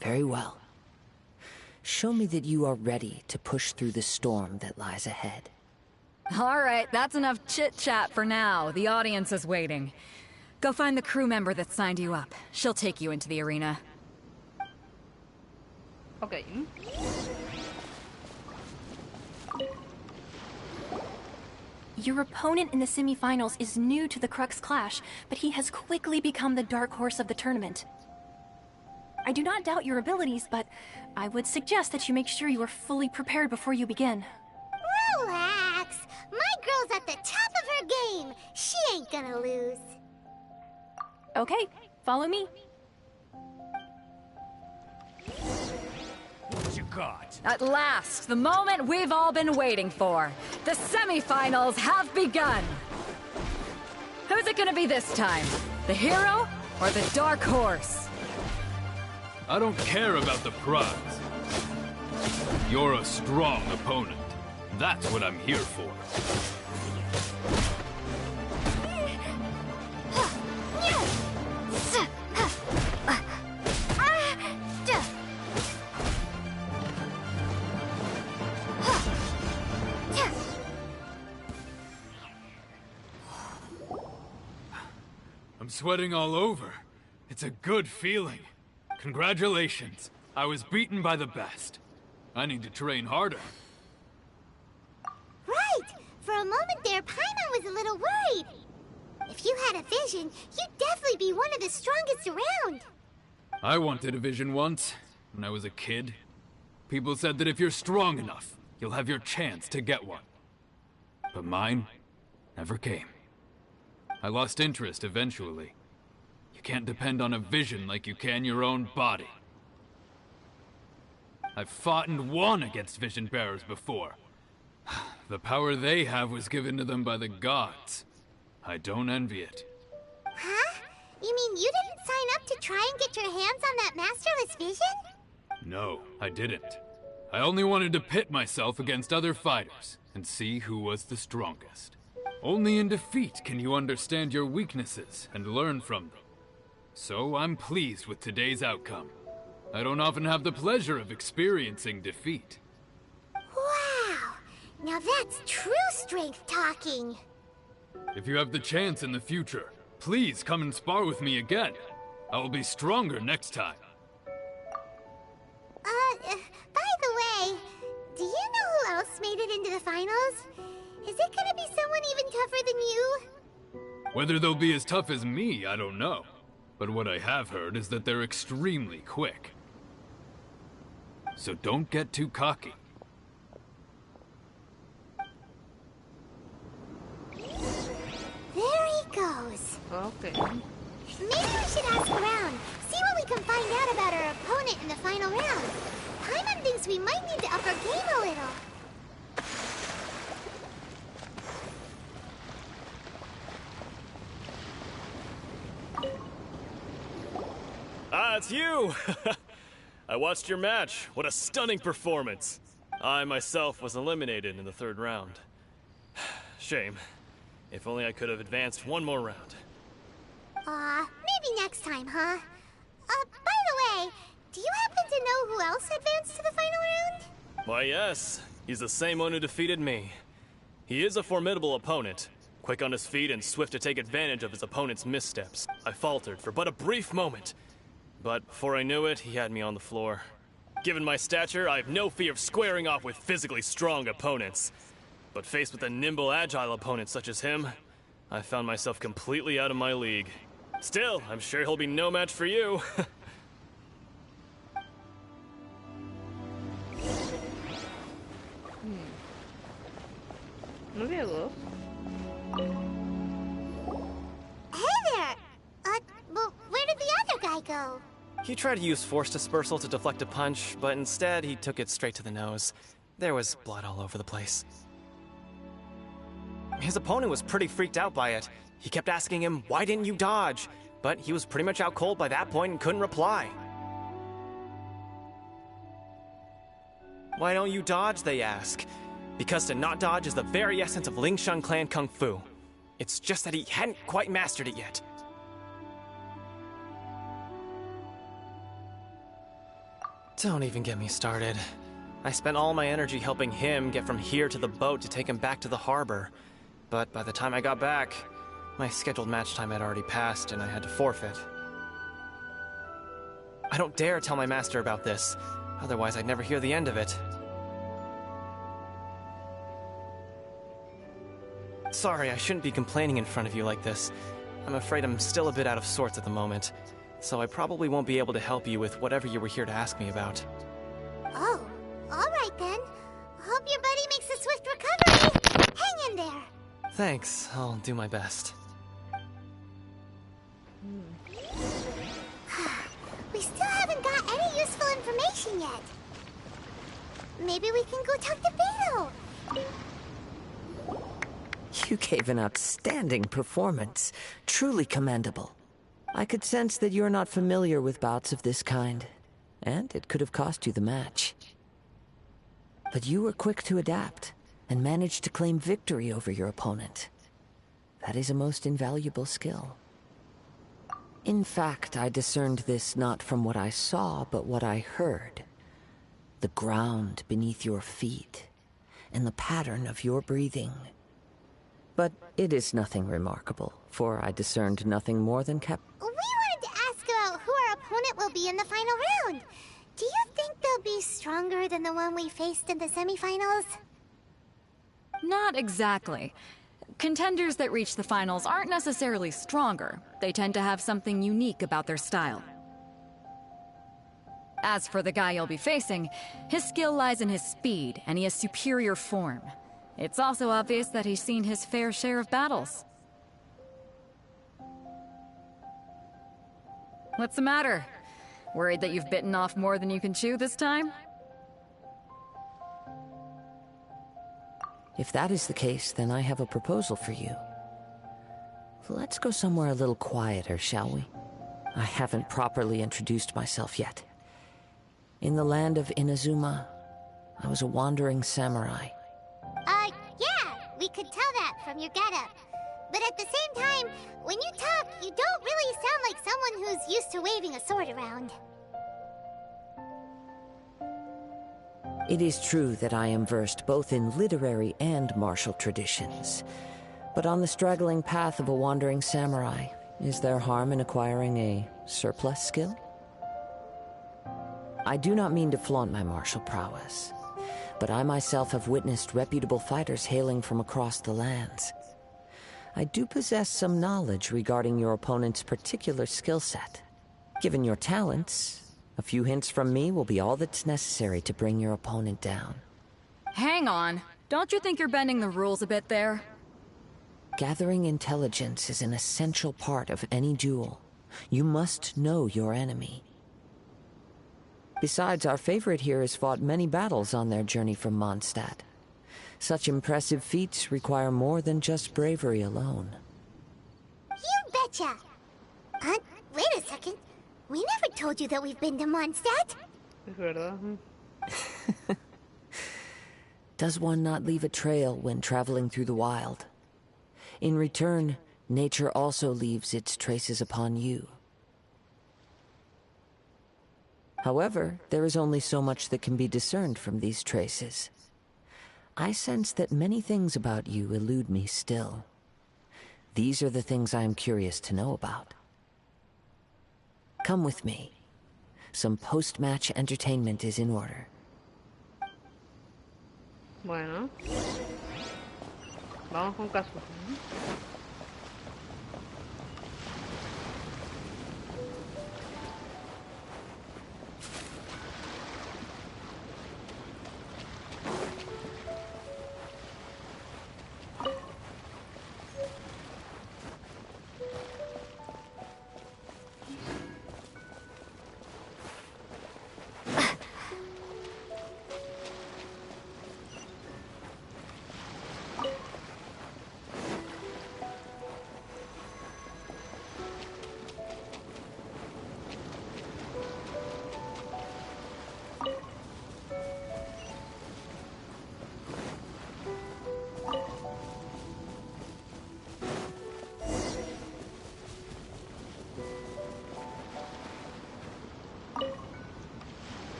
S7: Very well. show me that you are ready to push through the storm that lies ahead.
S6: All right, that's enough chit-chat for now. The audience is waiting. Go find the crew member that signed you up. She'll take you into the arena.
S1: Ok.
S13: Your opponent in the semifinals is new to the Crux Clash, but he has quickly become the dark horse of the tournament. I do not doubt your abilities, but I would suggest that you make sure you are fully prepared before you begin.
S2: Relax. My girl's at the top of her game. She ain't gonna lose.
S13: Okay, follow me.
S3: What you got?
S6: At last, the moment we've all been waiting for. The semifinals have begun. Who's it gonna be this time? The hero or the dark horse?
S14: I don't care about the prize. You're a strong opponent. That's what I'm here for. I'm sweating all over. It's a good feeling. Congratulations. I was beaten by the best. I need to train harder.
S2: Right! For a moment there, Paimon was a little worried. If you had a vision, you'd definitely be one of the strongest around.
S14: I wanted a vision once, when I was a kid. People said that if you're strong enough, you'll have your chance to get one. But mine never came. I lost interest eventually. You can't depend on a vision like you can your own body. I've fought and won against vision bearers before. The power they have was given to them by the gods. I don't envy it.
S2: Huh? You mean you didn't sign up to try and get your hands on that masterless vision?
S14: No, I didn't. I only wanted to pit myself against other fighters and see who was the strongest. Only in defeat can you understand your weaknesses and learn from them. So I'm pleased with today's outcome. I don't often have the pleasure of experiencing defeat.
S2: Wow! Now that's true strength talking.
S14: If you have the chance in the future, please come and spar with me again. I will be stronger next time.
S2: By the way, do you know who else made it into the finals? Is it gonna be someone even tougher than you?
S14: Whether they'll be as tough as me, I don't know. But what I have heard is that they're extremely quick. So don't get too cocky.
S2: There he goes.
S1: Okay.
S2: Maybe we should ask around, see what we can find out about our opponent in the final round. Paimon thinks we might need to up our game a little.
S8: Ah, it's you! I watched your match. What a stunning performance. I myself was eliminated in the third round. Shame. If only I could have advanced one more round.
S2: Maybe next time, huh? By the way, do you happen to know who else advanced to the final round?
S8: Why, yes. He's the same one who defeated me. He is a formidable opponent. Quick on his feet and swift to take advantage of his opponent's missteps. I faltered for but a brief moment. But before I knew it, he had me on the floor. Given my stature, I have no fear of squaring off with physically strong opponents. But faced with a nimble, agile opponent such as him, I found myself completely out of my league. Still, I'm sure he'll be no match for you.
S1: Maybe I will.
S2: Hey there! Well, where did the other guy go?
S10: He tried to use force dispersal to deflect a punch, but instead he took it straight to the nose. There was blood all over the place. His opponent was pretty freaked out by it. He kept asking him, "Why didn't you dodge?" But he was pretty much out cold by that point and couldn't reply. "Why don't you dodge?" they ask. Because to not dodge is the very essence of Lingshan clan kung fu. It's just that he hadn't quite mastered it yet. Don't even get me started. I spent all my energy helping him get from here to the boat to take him back to the harbor. But by the time I got back, my scheduled match time had already passed and I had to forfeit. I don't dare tell my master about this, otherwise I'd never hear the end of it. Sorry, I shouldn't be complaining in front of you like this. I'm afraid I'm still a bit out of sorts at the moment, so I probably won't be able to help you with whatever you were here to ask me about.
S2: Oh, alright then. Hope your buddy makes a swift recovery. Hang in there.
S10: Thanks, I'll do my best.
S2: We still haven't got any useful information yet. Maybe we can go talk to Beto.
S7: You gave an outstanding performance. Truly commendable. I could sense that you're not familiar with bouts of this kind, and it could have cost you the match. But you were quick to adapt, and managed to claim victory over your opponent. That is a most invaluable skill. In fact, I discerned this not from what I saw, but what I heard. The ground beneath your feet, and the pattern of your breathing. But it is nothing remarkable, for I discerned nothing more than
S2: We wanted to ask about who our opponent will be in the final round. Do you think they'll be stronger than the one we faced in the semifinals?
S6: Not exactly. Contenders that reach the finals aren't necessarily stronger. They tend to have something unique about their style. As for the guy you'll be facing, his skill lies in his speed, and he has superior form. It's also obvious that he's seen his fair share of battles. What's the matter? Worried that you've bitten off more than you can chew this time?
S7: If that is the case, then I have a proposal for you. Let's go somewhere a little quieter, shall we? I haven't properly introduced myself yet. In the land of Inazuma, I was a wandering samurai.
S2: Yeah, we could tell that from your getup. But at the same time, when you talk, you don't really sound like someone who's used to waving a sword around.
S7: It is true that I am versed both in literary and martial traditions. But on the straggling path of a wandering samurai, is there harm in acquiring a surplus skill? I do not mean to flaunt my martial prowess, but I myself have witnessed reputable fighters hailing from across the lands. I do possess some knowledge regarding your opponent's particular skill set. Given your talents, a few hints from me will be all that's necessary to bring your opponent down.
S6: Hang on. Don't you think you're bending the rules a bit there?
S7: Gathering intelligence is an essential part of any duel. You must know your enemy. Besides, our favorite here has fought many battles on their journey from Mondstadt. Such impressive feats require more than just bravery alone.
S2: You betcha! Wait a second. We never told you that we've been to Mondstadt.
S1: Es verdad.
S7: Does one not leave a trail when traveling through the wild? In return, nature also leaves its traces upon you. However, there is only so much that can be discerned from these traces. I sense that many things about you elude me still. These are the things I am curious to know about. Come with me. Some post-match entertainment is in order.
S1: Bueno. Vamos con Kazu.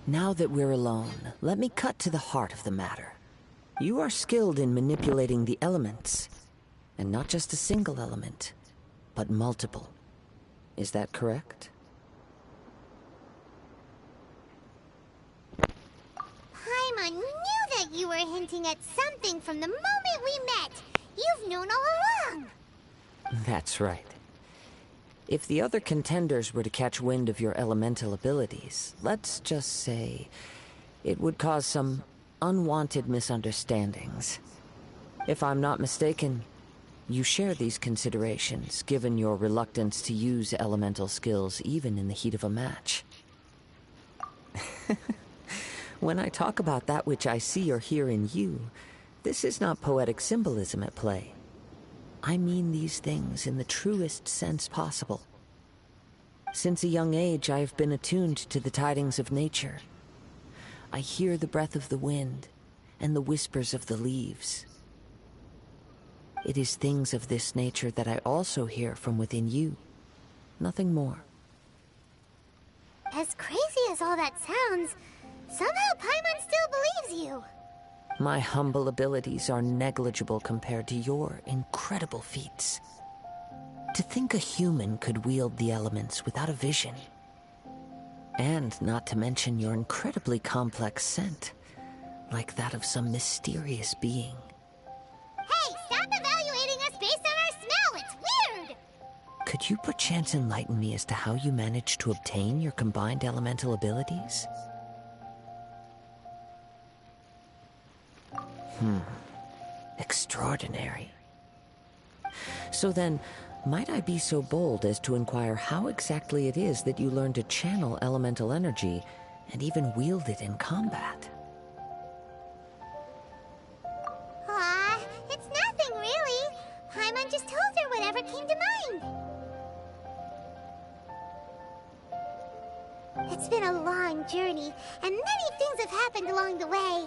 S7: Now that we're alone, let me cut to the heart of the matter. You are skilled in manipulating the elements, and not just a single element, but multiple. Is that correct?
S2: Paimon knew that you were hinting at something from the moment we met. You've known all along.
S7: That's right. If the other contenders were to catch wind of your elemental abilities, let's just say it would cause some unwanted misunderstandings. If I'm not mistaken, you share these considerations, given your reluctance to use elemental skills even in the heat of a match. When I talk about that which I see or hear in you, this is not poetic symbolism at play. I mean these things in the truest sense possible. Since a young age, I have been attuned to the tidings of nature. I hear the breath of the wind and the whispers of the leaves. It is things of this nature that I also hear from within you. Nothing more.
S2: As crazy as all that sounds, somehow Paimon still believes you.
S7: My humble abilities are negligible compared to your incredible feats. To think a human could wield the elements without a vision. And not to mention your incredibly complex scent, like that of some mysterious being.
S2: Hey, stop evaluating us based on our smell! It's weird!
S7: Could you perchance enlighten me as to how you managed to obtain your combined elemental abilities? Extraordinary. So then, might I be so bold as to inquire how exactly it is that you learned to channel elemental energy and even wield it in combat?
S2: Aw, it's nothing really. Paimon just told her whatever came to mind. It's been a long journey, and many things have happened along the way.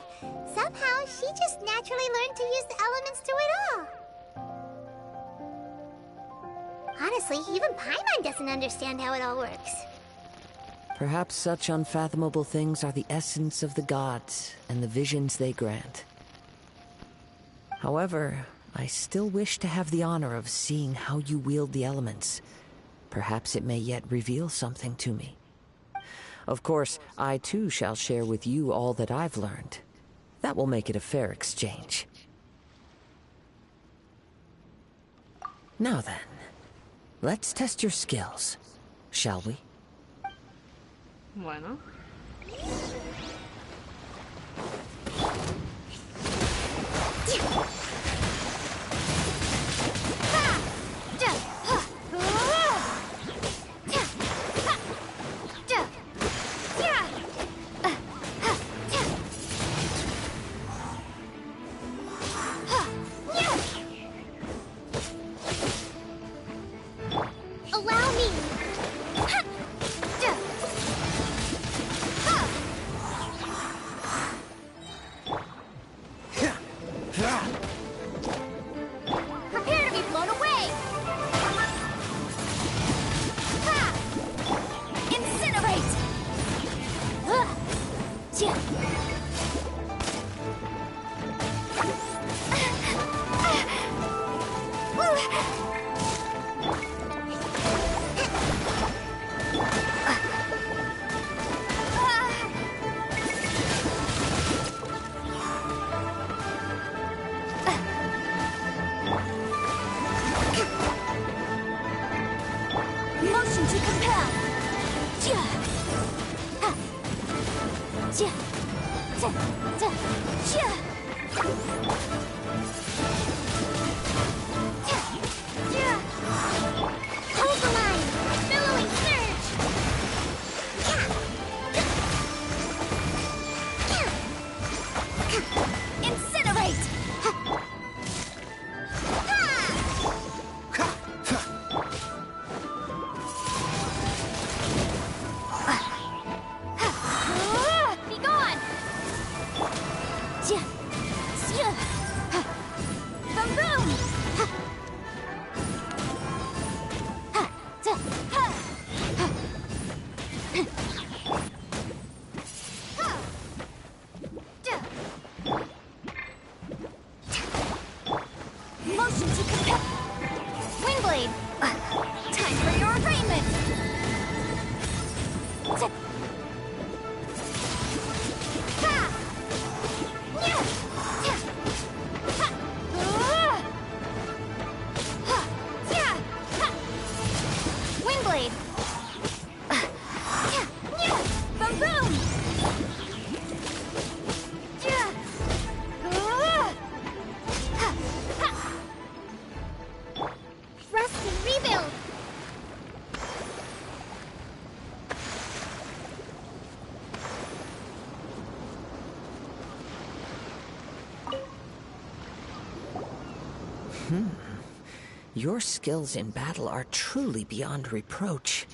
S2: Somehow, she just naturally learned to use the elements through it all. Honestly, even Paimon doesn't understand how it all works.
S7: Perhaps such unfathomable things are the essence of the gods and the visions they grant. However, I still wish to have the honor of seeing how you wield the elements. Perhaps it may yet reveal something to me. Of course, I too shall share with you all that I've learned. That will make it a fair exchange. Now then, let's test your skills, shall we?
S1: Bueno.
S2: Allow me! Prepare to be blown away! Incinerate! Motion to compel! Hold the line! Billowing surge! Incinerate! Be gone!
S13: Windblade! Time for your arraignment! Windblade! Boom boom!
S2: Rest and rebuild!
S7: Your skills in battle are truly beyond reproach.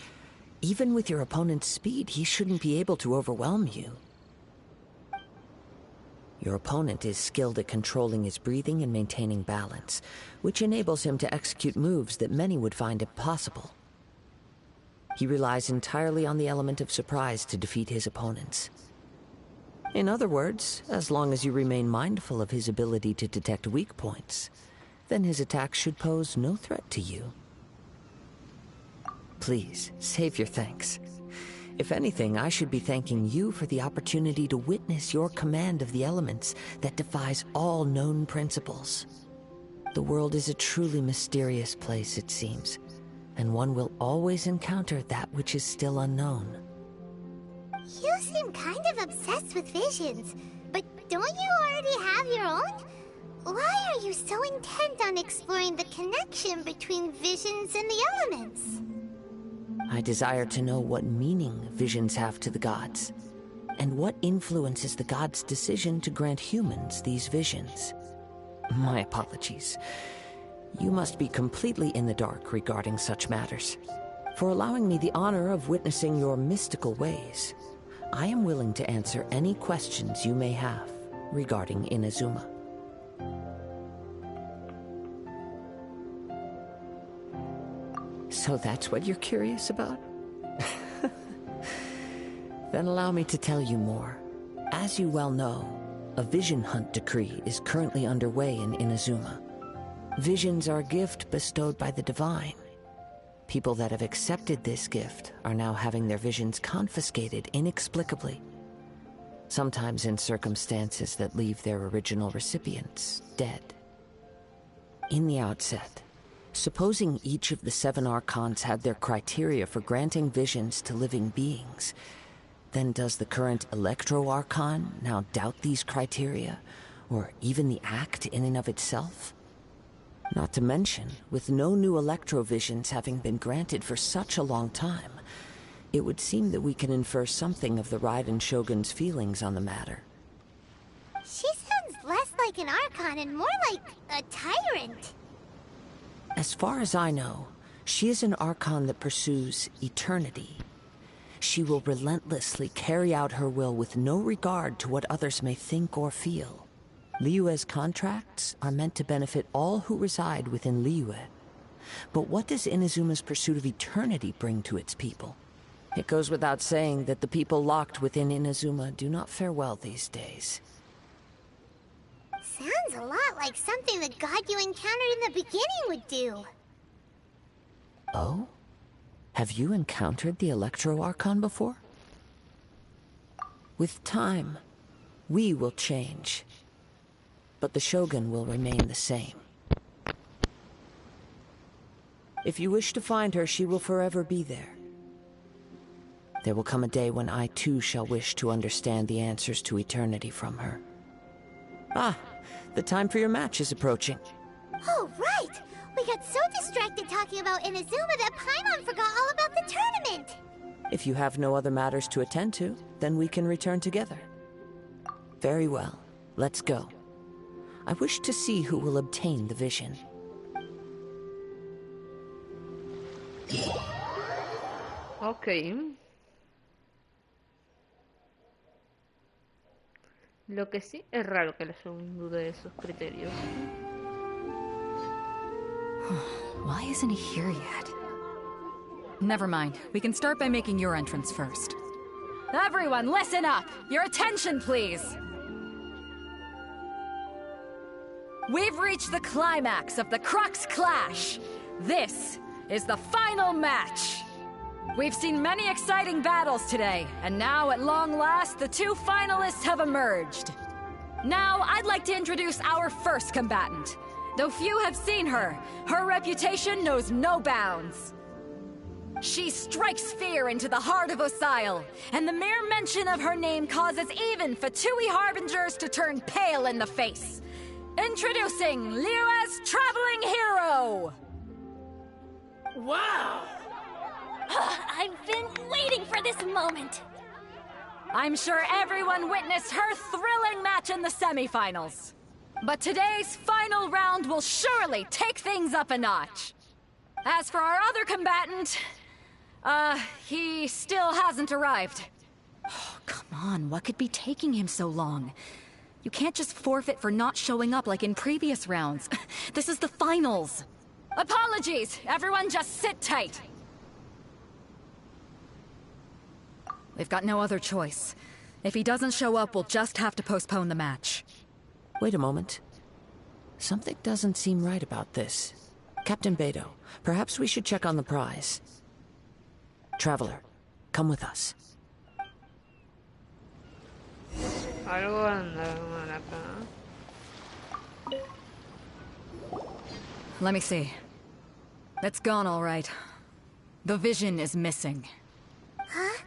S7: Even with your opponent's speed, he shouldn't be able to overwhelm you. Your opponent is skilled at controlling his breathing and maintaining balance, which enables him to execute moves that many would find impossible. He relies entirely on the element of surprise to defeat his opponents. In other words, as long as you remain mindful of his ability to detect weak points, then his attacks should pose no threat to you. Please, save your thanks. If anything, I should be thanking you for the opportunity to witness your command of the elements that defies all known principles. The world is a truly mysterious place, it seems, and one will always encounter that which is still unknown.
S2: You seem kind of obsessed with visions, but don't you already have your own? Why are you so intent on exploring the connection between visions and the elements?
S7: I desire to know what meaning visions have to the gods, and what influences the gods' decision to grant humans these visions. My apologies. You must be completely in the dark regarding such matters. For allowing me the honor of witnessing your mystical ways, I am willing to answer any questions you may have regarding Inazuma. So that's what you're curious about? Then allow me to tell you more. As you well know, a vision hunt decree is currently underway in Inazuma. Visions are a gift bestowed by the divine. People that have accepted this gift are now having their visions confiscated inexplicably. Sometimes in circumstances that leave their original recipients dead. In the outset, supposing each of the 7 Archons had their criteria for granting visions to living beings, then does the current Electro-Archon now doubt these criteria, or even the act in and of itself? Not to mention, with no new Electro-Visions having been granted for such a long time, it would seem that we can infer something of the Raiden Shogun's feelings on the matter.
S2: She sounds less like an Archon and more like a tyrant.
S7: As far as I know, she is an Archon that pursues eternity. She will relentlessly carry out her will with no regard to what others may think or feel. Liyue's contracts are meant to benefit all who reside within Liyue. But what does Inazuma's pursuit of eternity bring to its people? It goes without saying that the people locked within Inazuma do not fare well these days.
S2: Sounds a lot like something the god you encountered in the beginning would do.
S7: Oh? Have you encountered the Electro-Archon before? With time, we will change. But the Shogun will remain the same. If you wish to find her, she will forever be there. There will come a day when I too shall wish to understand the answers to eternity from her. Ah, the time for your match is approaching.
S2: Oh, right! We got so distracted talking about Inazuma that Paimon forgot all about the tournament!
S7: If you have no other matters to attend to, then we can return together. Very well, let's go. I wish to see who will obtain the vision.
S1: Ok. Lo que sí es raro que la Shogun dude de esos criterios.
S6: Why isn't he here yet? Never mind. We can start by making your entrance first. Everyone, listen up! Your attention, please! We've reached the climax of the Crux Clash! This is the final match! We've seen many exciting battles today, and now at long last, the two finalists have emerged. Now, I'd like to introduce our first combatant. Though few have seen her, her reputation knows no bounds. She strikes fear into the heart of Osile, and the mere mention of her name causes even Fatui Harbingers to turn pale in the face. Introducing Liyue's traveling hero!
S13: Wow! I've been waiting for this moment!
S6: I'm sure everyone witnessed her thrilling match in the semifinals. But today's final round will surely take things up a notch. As for our other combatant, he still hasn't arrived.
S15: Oh, come on, what could be taking him so long? You can't just forfeit for not showing up like in previous rounds. This is the finals.
S6: Apologies! Everyone just sit tight.
S15: We've got no other choice. If he doesn't show up, we'll just have to postpone the match.
S7: Wait a moment. Something doesn't seem right about this. Captain Beto, perhaps we should check on the prize. Traveler, come with us.
S1: Algo anda mal acá.
S15: Let me see. It's gone all right. The vision is missing.
S2: Huh?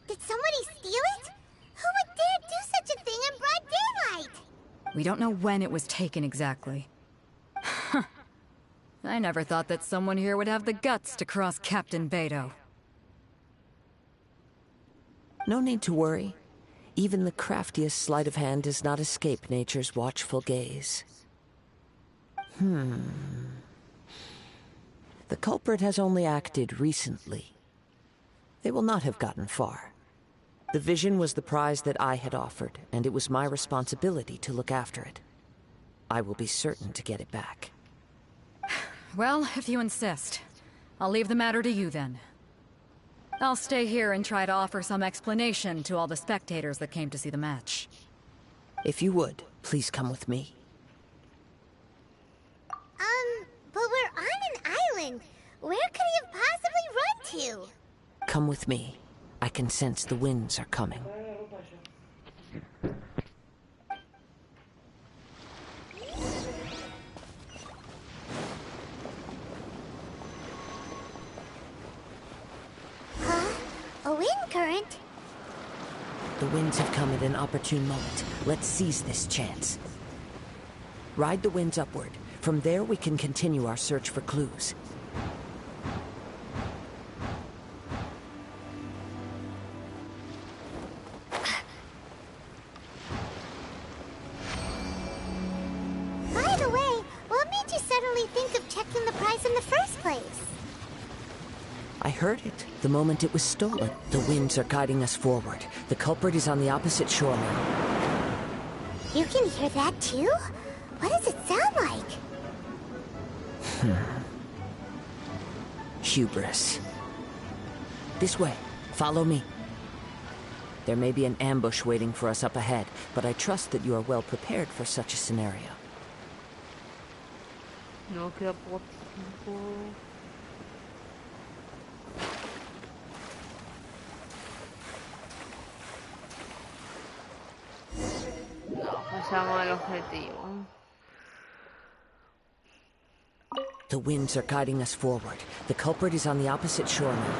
S2: Did somebody steal it? Who would dare do such a thing in broad daylight?
S15: We don't know when it was taken exactly. I never thought that someone here would have the guts to cross Captain Beto.
S7: No need to worry. Even the craftiest sleight of hand does not escape nature's watchful gaze. The culprit has only acted recently. They will not have gotten far. The vision was the prize that I had offered, and it was my responsibility to look after it. I will be certain to get it back.
S15: Well, if you insist. I'll leave the matter to you then. I'll stay here and try to offer some explanation to all the spectators that came to see the match.
S7: If you would, please come with me.
S2: But we're on an island. Where could he have possibly run to?
S7: Come with me. I can sense the winds are coming.
S2: Huh? A wind current?
S7: The winds have come at an opportune moment. Let's seize this chance. Ride the winds upward. From there, we can continue our search for clues.
S2: By the way, what made you suddenly think of checking the prize in the first place?
S7: I heard it the moment it was stolen. The winds are guiding us forward. The culprit is on the opposite shore now.
S2: You can hear that too? What does it sound like?
S7: Hubris. This way. Follow me. There may be an ambush waiting for us up ahead, but I trust that you are well prepared for such a scenario.
S1: No queda poco tiempo. No, pasamos al objetivo.
S7: The winds are guiding us forward. The culprit is on the opposite shore now.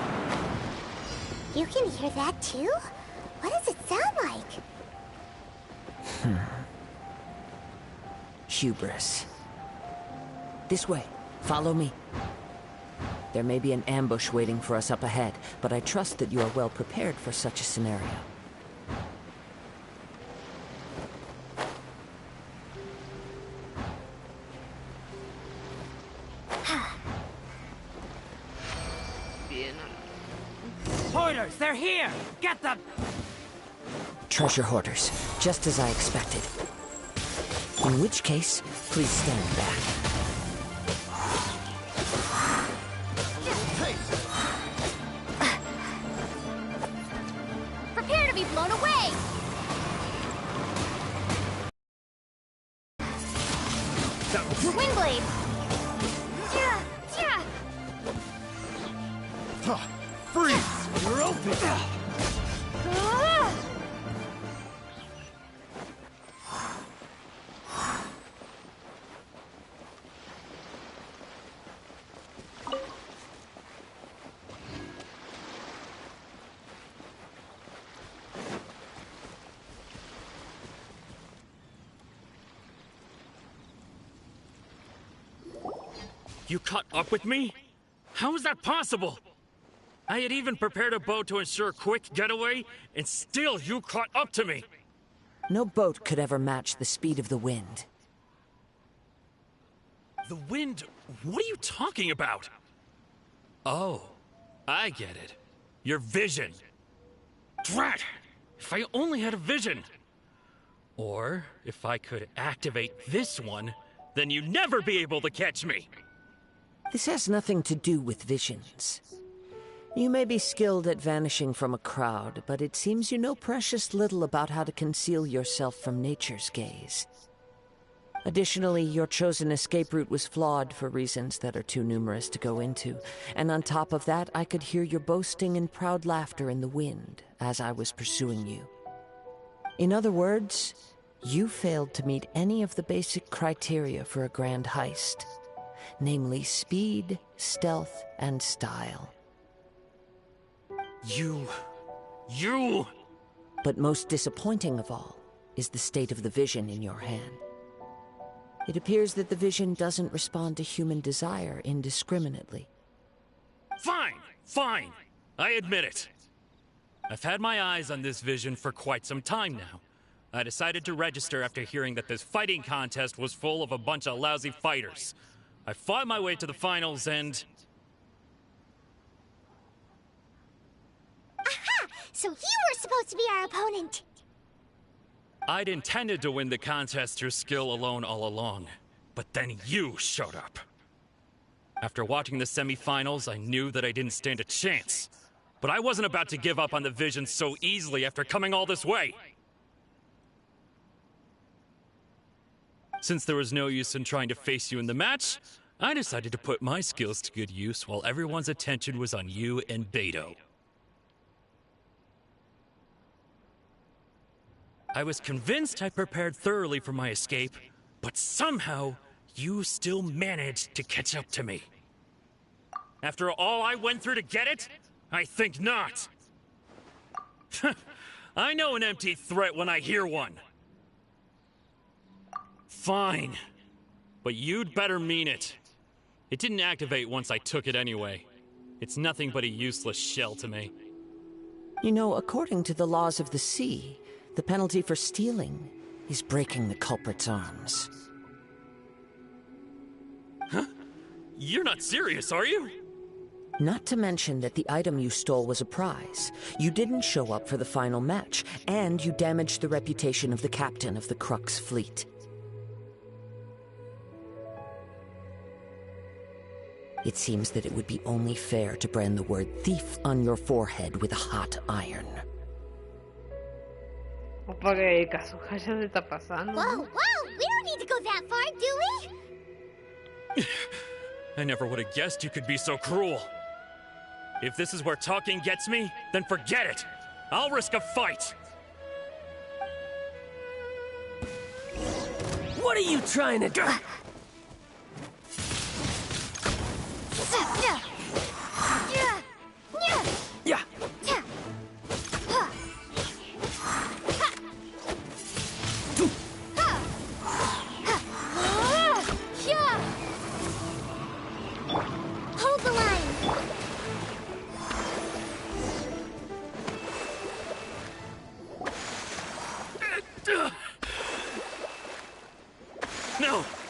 S2: You can hear that too? What does it sound like?
S7: Hubris. This way. Follow me. There may be an ambush waiting for us up ahead, but I trust that you are well prepared for such a scenario.
S16: Hoarders, they're here! Get them!
S7: Treasure hoarders, just as I expected. In which case, please stand back.
S2: Prepare to be blown away! Windblade!
S17: You caught up with me? How is that possible? I had even prepared a boat to ensure a quick getaway, and still you caught up to me.
S7: No boat could ever match the speed of the wind.
S17: The wind? What are you talking about? Oh, I get it. Your vision. Drat! If I only had a vision. Or, if I could activate this one, then you'd never be able to catch me.
S7: This has nothing to do with visions. You may be skilled at vanishing from a crowd, but it seems you know precious little about how to conceal yourself from nature's gaze. Additionally, your chosen escape route was flawed for reasons that are too numerous to go into, and on top of that, I could hear your boasting and proud laughter in the wind as I was pursuing you. In other words, you failed to meet any of the basic criteria for a grand heist. Namely speed, stealth, and style.
S17: You...
S7: But most disappointing of all is the state of the vision in your hand. It appears that the vision doesn't respond to human desire indiscriminately.
S17: Fine. I admit it. I've had my eyes on this vision for quite some time now. I decided to register after hearing that this fighting contest was full of a bunch of lousy fighters. I fought my way to the finals and...
S2: Aha! So you were supposed to be our opponent!
S17: I'd intended to win the contest through skill alone all along, but then you showed up. After watching the semifinals, I knew that I didn't stand a chance. But I wasn't about to give up on the vision so easily after coming all this way. Since there was no use in trying to face you in the match, I decided to put my skills to good use while everyone's attention was on you and Beto. I was convinced I prepared thoroughly for my escape, but somehow you still managed to catch up to me. After all I went through to get it? I think not. I know an empty threat when I hear one. Fine. But you'd better mean it. It didn't activate once I took it anyway. It's nothing but a useless shell to me.
S7: You know, according to the laws of the sea, the penalty for stealing is breaking the culprit's arms.
S17: Huh? You're not serious, are you?
S7: Not to mention that the item you stole was a prize. You didn't show up for the final match, and you damaged the reputation of the captain of the Crux fleet. It seems that it would be only fair to brand the word thief on your forehead with a hot iron.
S1: Opa, ¿qué caso ya se está pasando?
S2: Whoa, we don't need to go that far, do we?
S17: I never would have guessed you could be so cruel. If this is where talking gets me, then forget it. I'll risk a fight.
S16: What are you trying to do?
S2: Yeah. Hold the line.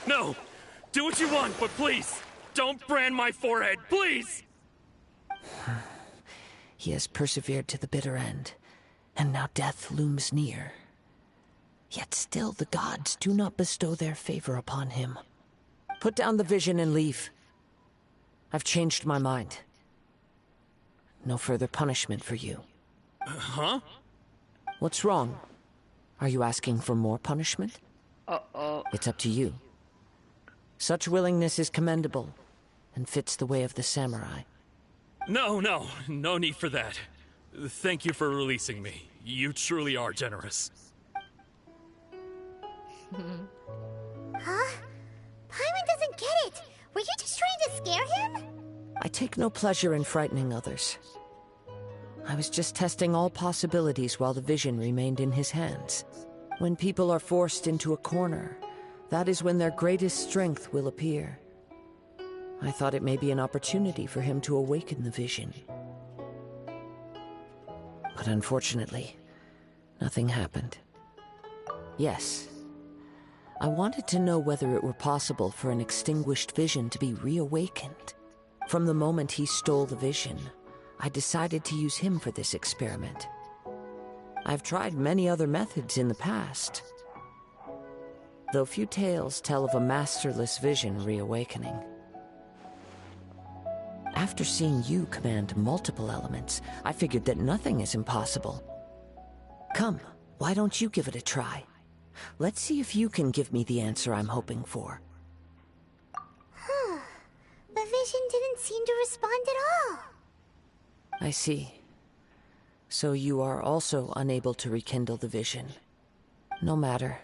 S17: No. Do what you want, but please, don't brand my forehead, please!
S7: He has persevered to the bitter end, and now death looms near. Yet still the gods do not bestow their favor upon him. Put down the vision and leave. I've changed my mind. No further punishment for you.
S17: Huh?
S7: What's wrong? Are you asking for more punishment?
S1: Uh-oh.
S7: It's up to you. Such willingness is commendable, and fits the way of the samurai.
S17: No need for that. Thank you for releasing me. You truly are generous.
S2: Huh? Paimon doesn't get it! Were you just trying to scare him?
S7: I take no pleasure in frightening others. I was just testing all possibilities while the vision remained in his hands. When people are forced into a corner, that is when their greatest strength will appear. I thought it may be an opportunity for him to awaken the vision. But unfortunately, nothing happened. Yes, I wanted to know whether it were possible for an extinguished vision to be reawakened. From the moment he stole the vision, I decided to use him for this experiment. I've tried many other methods in the past, though few tales tell of a masterless vision reawakening. After seeing you command multiple elements, I figured that nothing is impossible. Come, why don't you give it a try? Let's see if you can give me the answer I'm hoping for.
S2: Huh. The vision didn't seem to respond at all.
S7: I see. So you are also unable to rekindle the vision. No matter.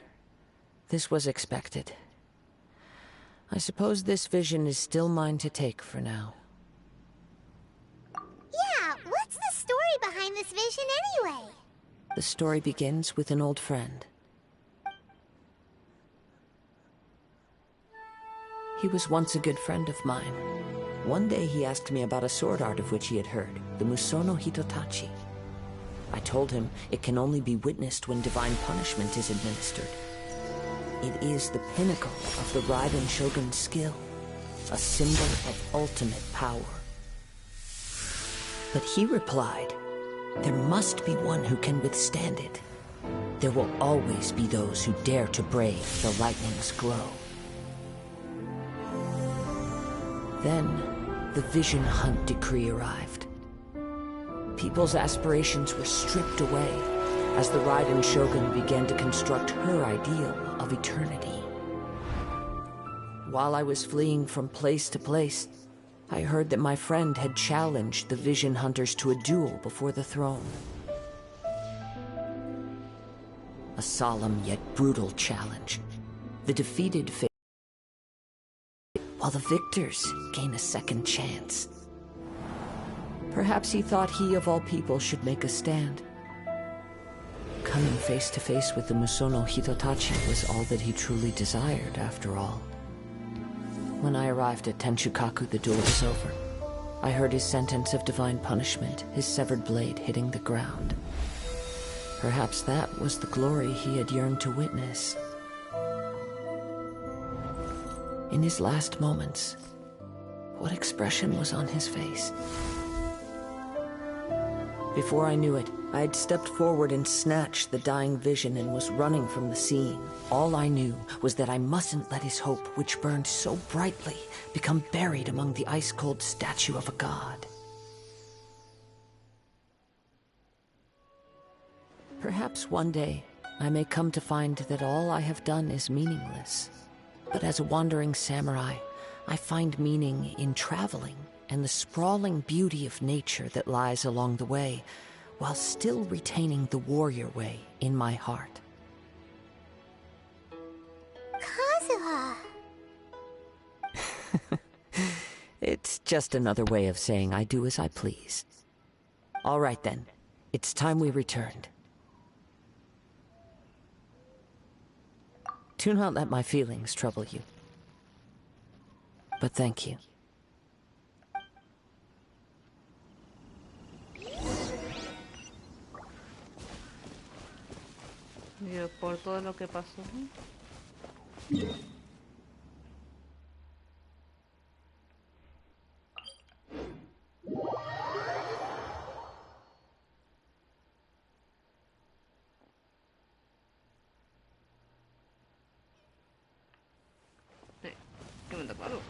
S7: This was expected. I suppose this vision is still mine to take for now.
S2: Yeah, what's the story behind this vision anyway?
S7: The story begins with an old friend. He was once a good friend of mine. One day he asked me about a sword art of which he had heard, the Musono Hitotachi. I told him it can only be witnessed when divine punishment is administered. It is the pinnacle of the Raiden Shogun's skill, a symbol of ultimate power. But he replied, there must be one who can withstand it. There will always be those who dare to brave the lightning's glow. Then, the Vision Hunt decree arrived. People's aspirations were stripped away as the Raiden Shogun began to construct her ideal of eternity. While I was fleeing from place to place, I heard that my friend had challenged the Vision Hunters to a duel before the throne. A solemn yet brutal challenge. The defeated face, while the victors gain a second chance. Perhaps he thought he of all people should make a stand. Coming face to face with the Musono Hitotachi was all that he truly desired, after all. When I arrived at Tenchukaku, the duel was over. I heard his sentence of divine punishment, his severed blade hitting the ground. Perhaps that was the glory he had yearned to witness. In his last moments, what expression was on his face? Before I knew it, I had stepped forward and snatched the dying vision and was running from the scene. All I knew was that I mustn't let his hope, which burned so brightly, become buried among the ice-cold statue of a god. Perhaps one day, I may come to find that all I have done is meaningless. But as a wandering samurai, I find meaning in traveling and the sprawling beauty of nature that lies along the way, while still retaining the warrior way in my heart.
S2: Kazuha!
S7: It's just another way of saying I do as I please. All right then, it's time we returned. Do not let my feelings trouble you. But thank you.
S1: Digo, por todo lo que pasó. ¿Qué me tocó algo?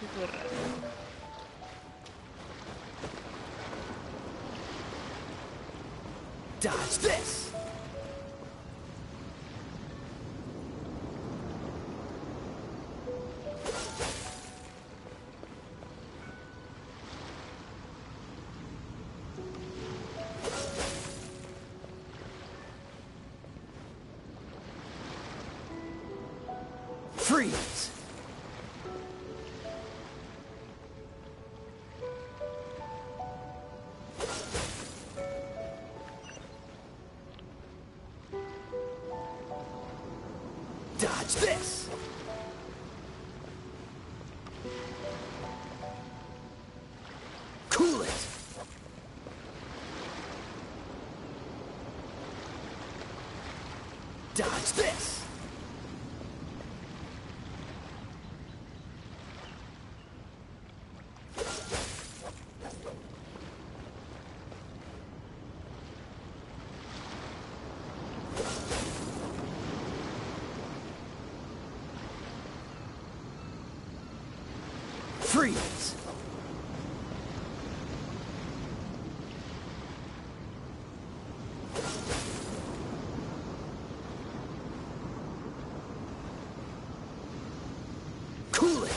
S1: Súper raro.
S3: Dodge this! Freeze! Dodge this! Cool it! Dodge this! Freeze! Cool it!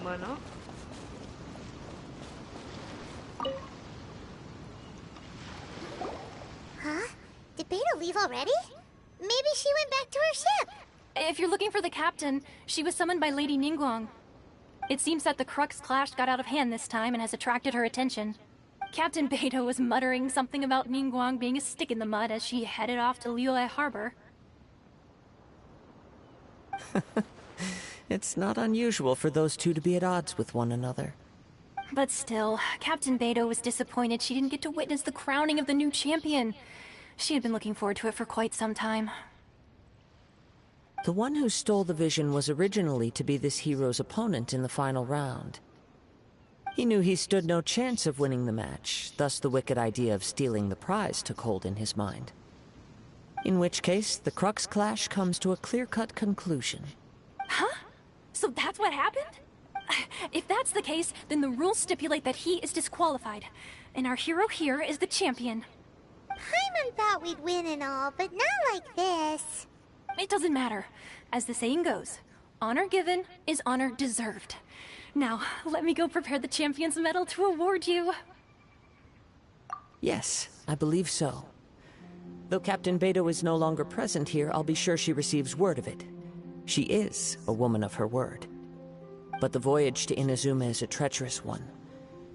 S1: Bueno.
S2: Huh? Did Beta leave already? Maybe she went back to her ship.
S13: If you're looking for the captain, she was summoned by Lady Ningguang. It seems that the Crux clash got out of hand this time and has attracted her attention. Captain Beidou was muttering something about Ningguang being a stick in the mud as she headed off to Liyue Harbor.
S7: It's not unusual for those two to be at odds with one another.
S13: But still, Captain Beidou was disappointed she didn't get to witness the crowning of the new champion. She had been looking forward to it for quite some time.
S7: The one who stole the vision was originally to be this hero's opponent in the final round. He knew he stood no chance of winning the match, thus the wicked idea of stealing the prize took hold in his mind. In which case, the Crux clash comes to a clear-cut conclusion.
S13: Huh? So that's what happened? If that's the case, then the rules stipulate that he is disqualified, and our hero here is the champion.
S2: Paimon thought we'd win and all, but not like this.
S13: It doesn't matter. As the saying goes, honor given is honor deserved. Now, let me go prepare the champion's medal to award you.
S7: Yes, I believe so. Though Captain Beidou is no longer present here, I'll be sure she receives word of it. She is a woman of her word. But the voyage to Inazuma is a treacherous one.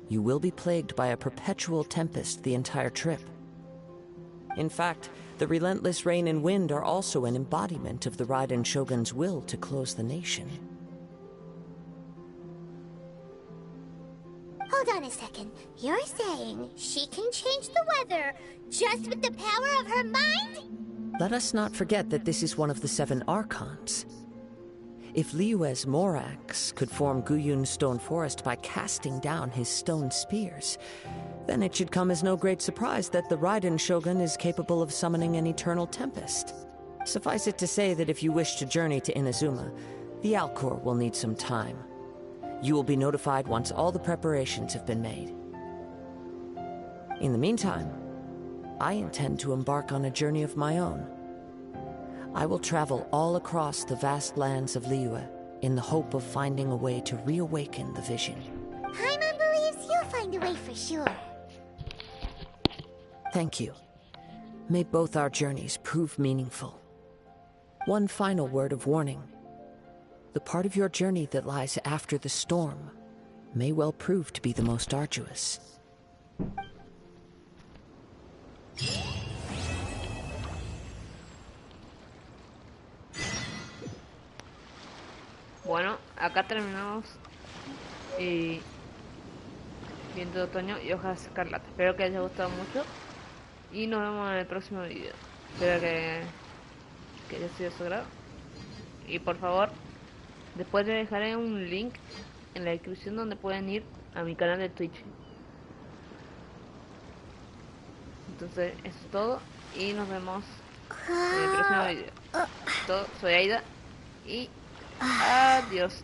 S7: You will be plagued by a perpetual tempest the entire trip. In fact, the relentless rain and wind are also an embodiment of the Raiden Shogun's will to close the nation.
S2: Hold on a second. You're saying she can change the weather just with the power of her mind?
S7: Let us not forget that this is one of the 7 Archons. If Liyue's Morax could form Guyun's stone forest by casting down his stone spears, then it should come as no great surprise that the Raiden Shogun is capable of summoning an eternal tempest. Suffice it to say that if you wish to journey to Inazuma, the Alcor will need some time. You will be notified once all the preparations have been made. In the meantime, I intend to embark on a journey of my own. I will travel all across the vast lands of Liyue in the hope of finding a way to reawaken the vision.
S2: Paimon believes you'll find a way for sure.
S7: Thank you. May both our journeys prove meaningful. One final word of warning. The part of your journey that lies after the storm may well prove to be the most arduous.
S1: Bueno, acá terminamos Vientos de Otoño y Hojas Escarlata. Espero que les haya gustado mucho y nos vemos en el próximo video. Espero que haya sido de su agrado. Y por favor, después les dejaré un link en la descripción donde pueden ir a mi canal de Twitch. Entonces, eso es todo y nos vemos en el próximo video. Soy Aida y adiós.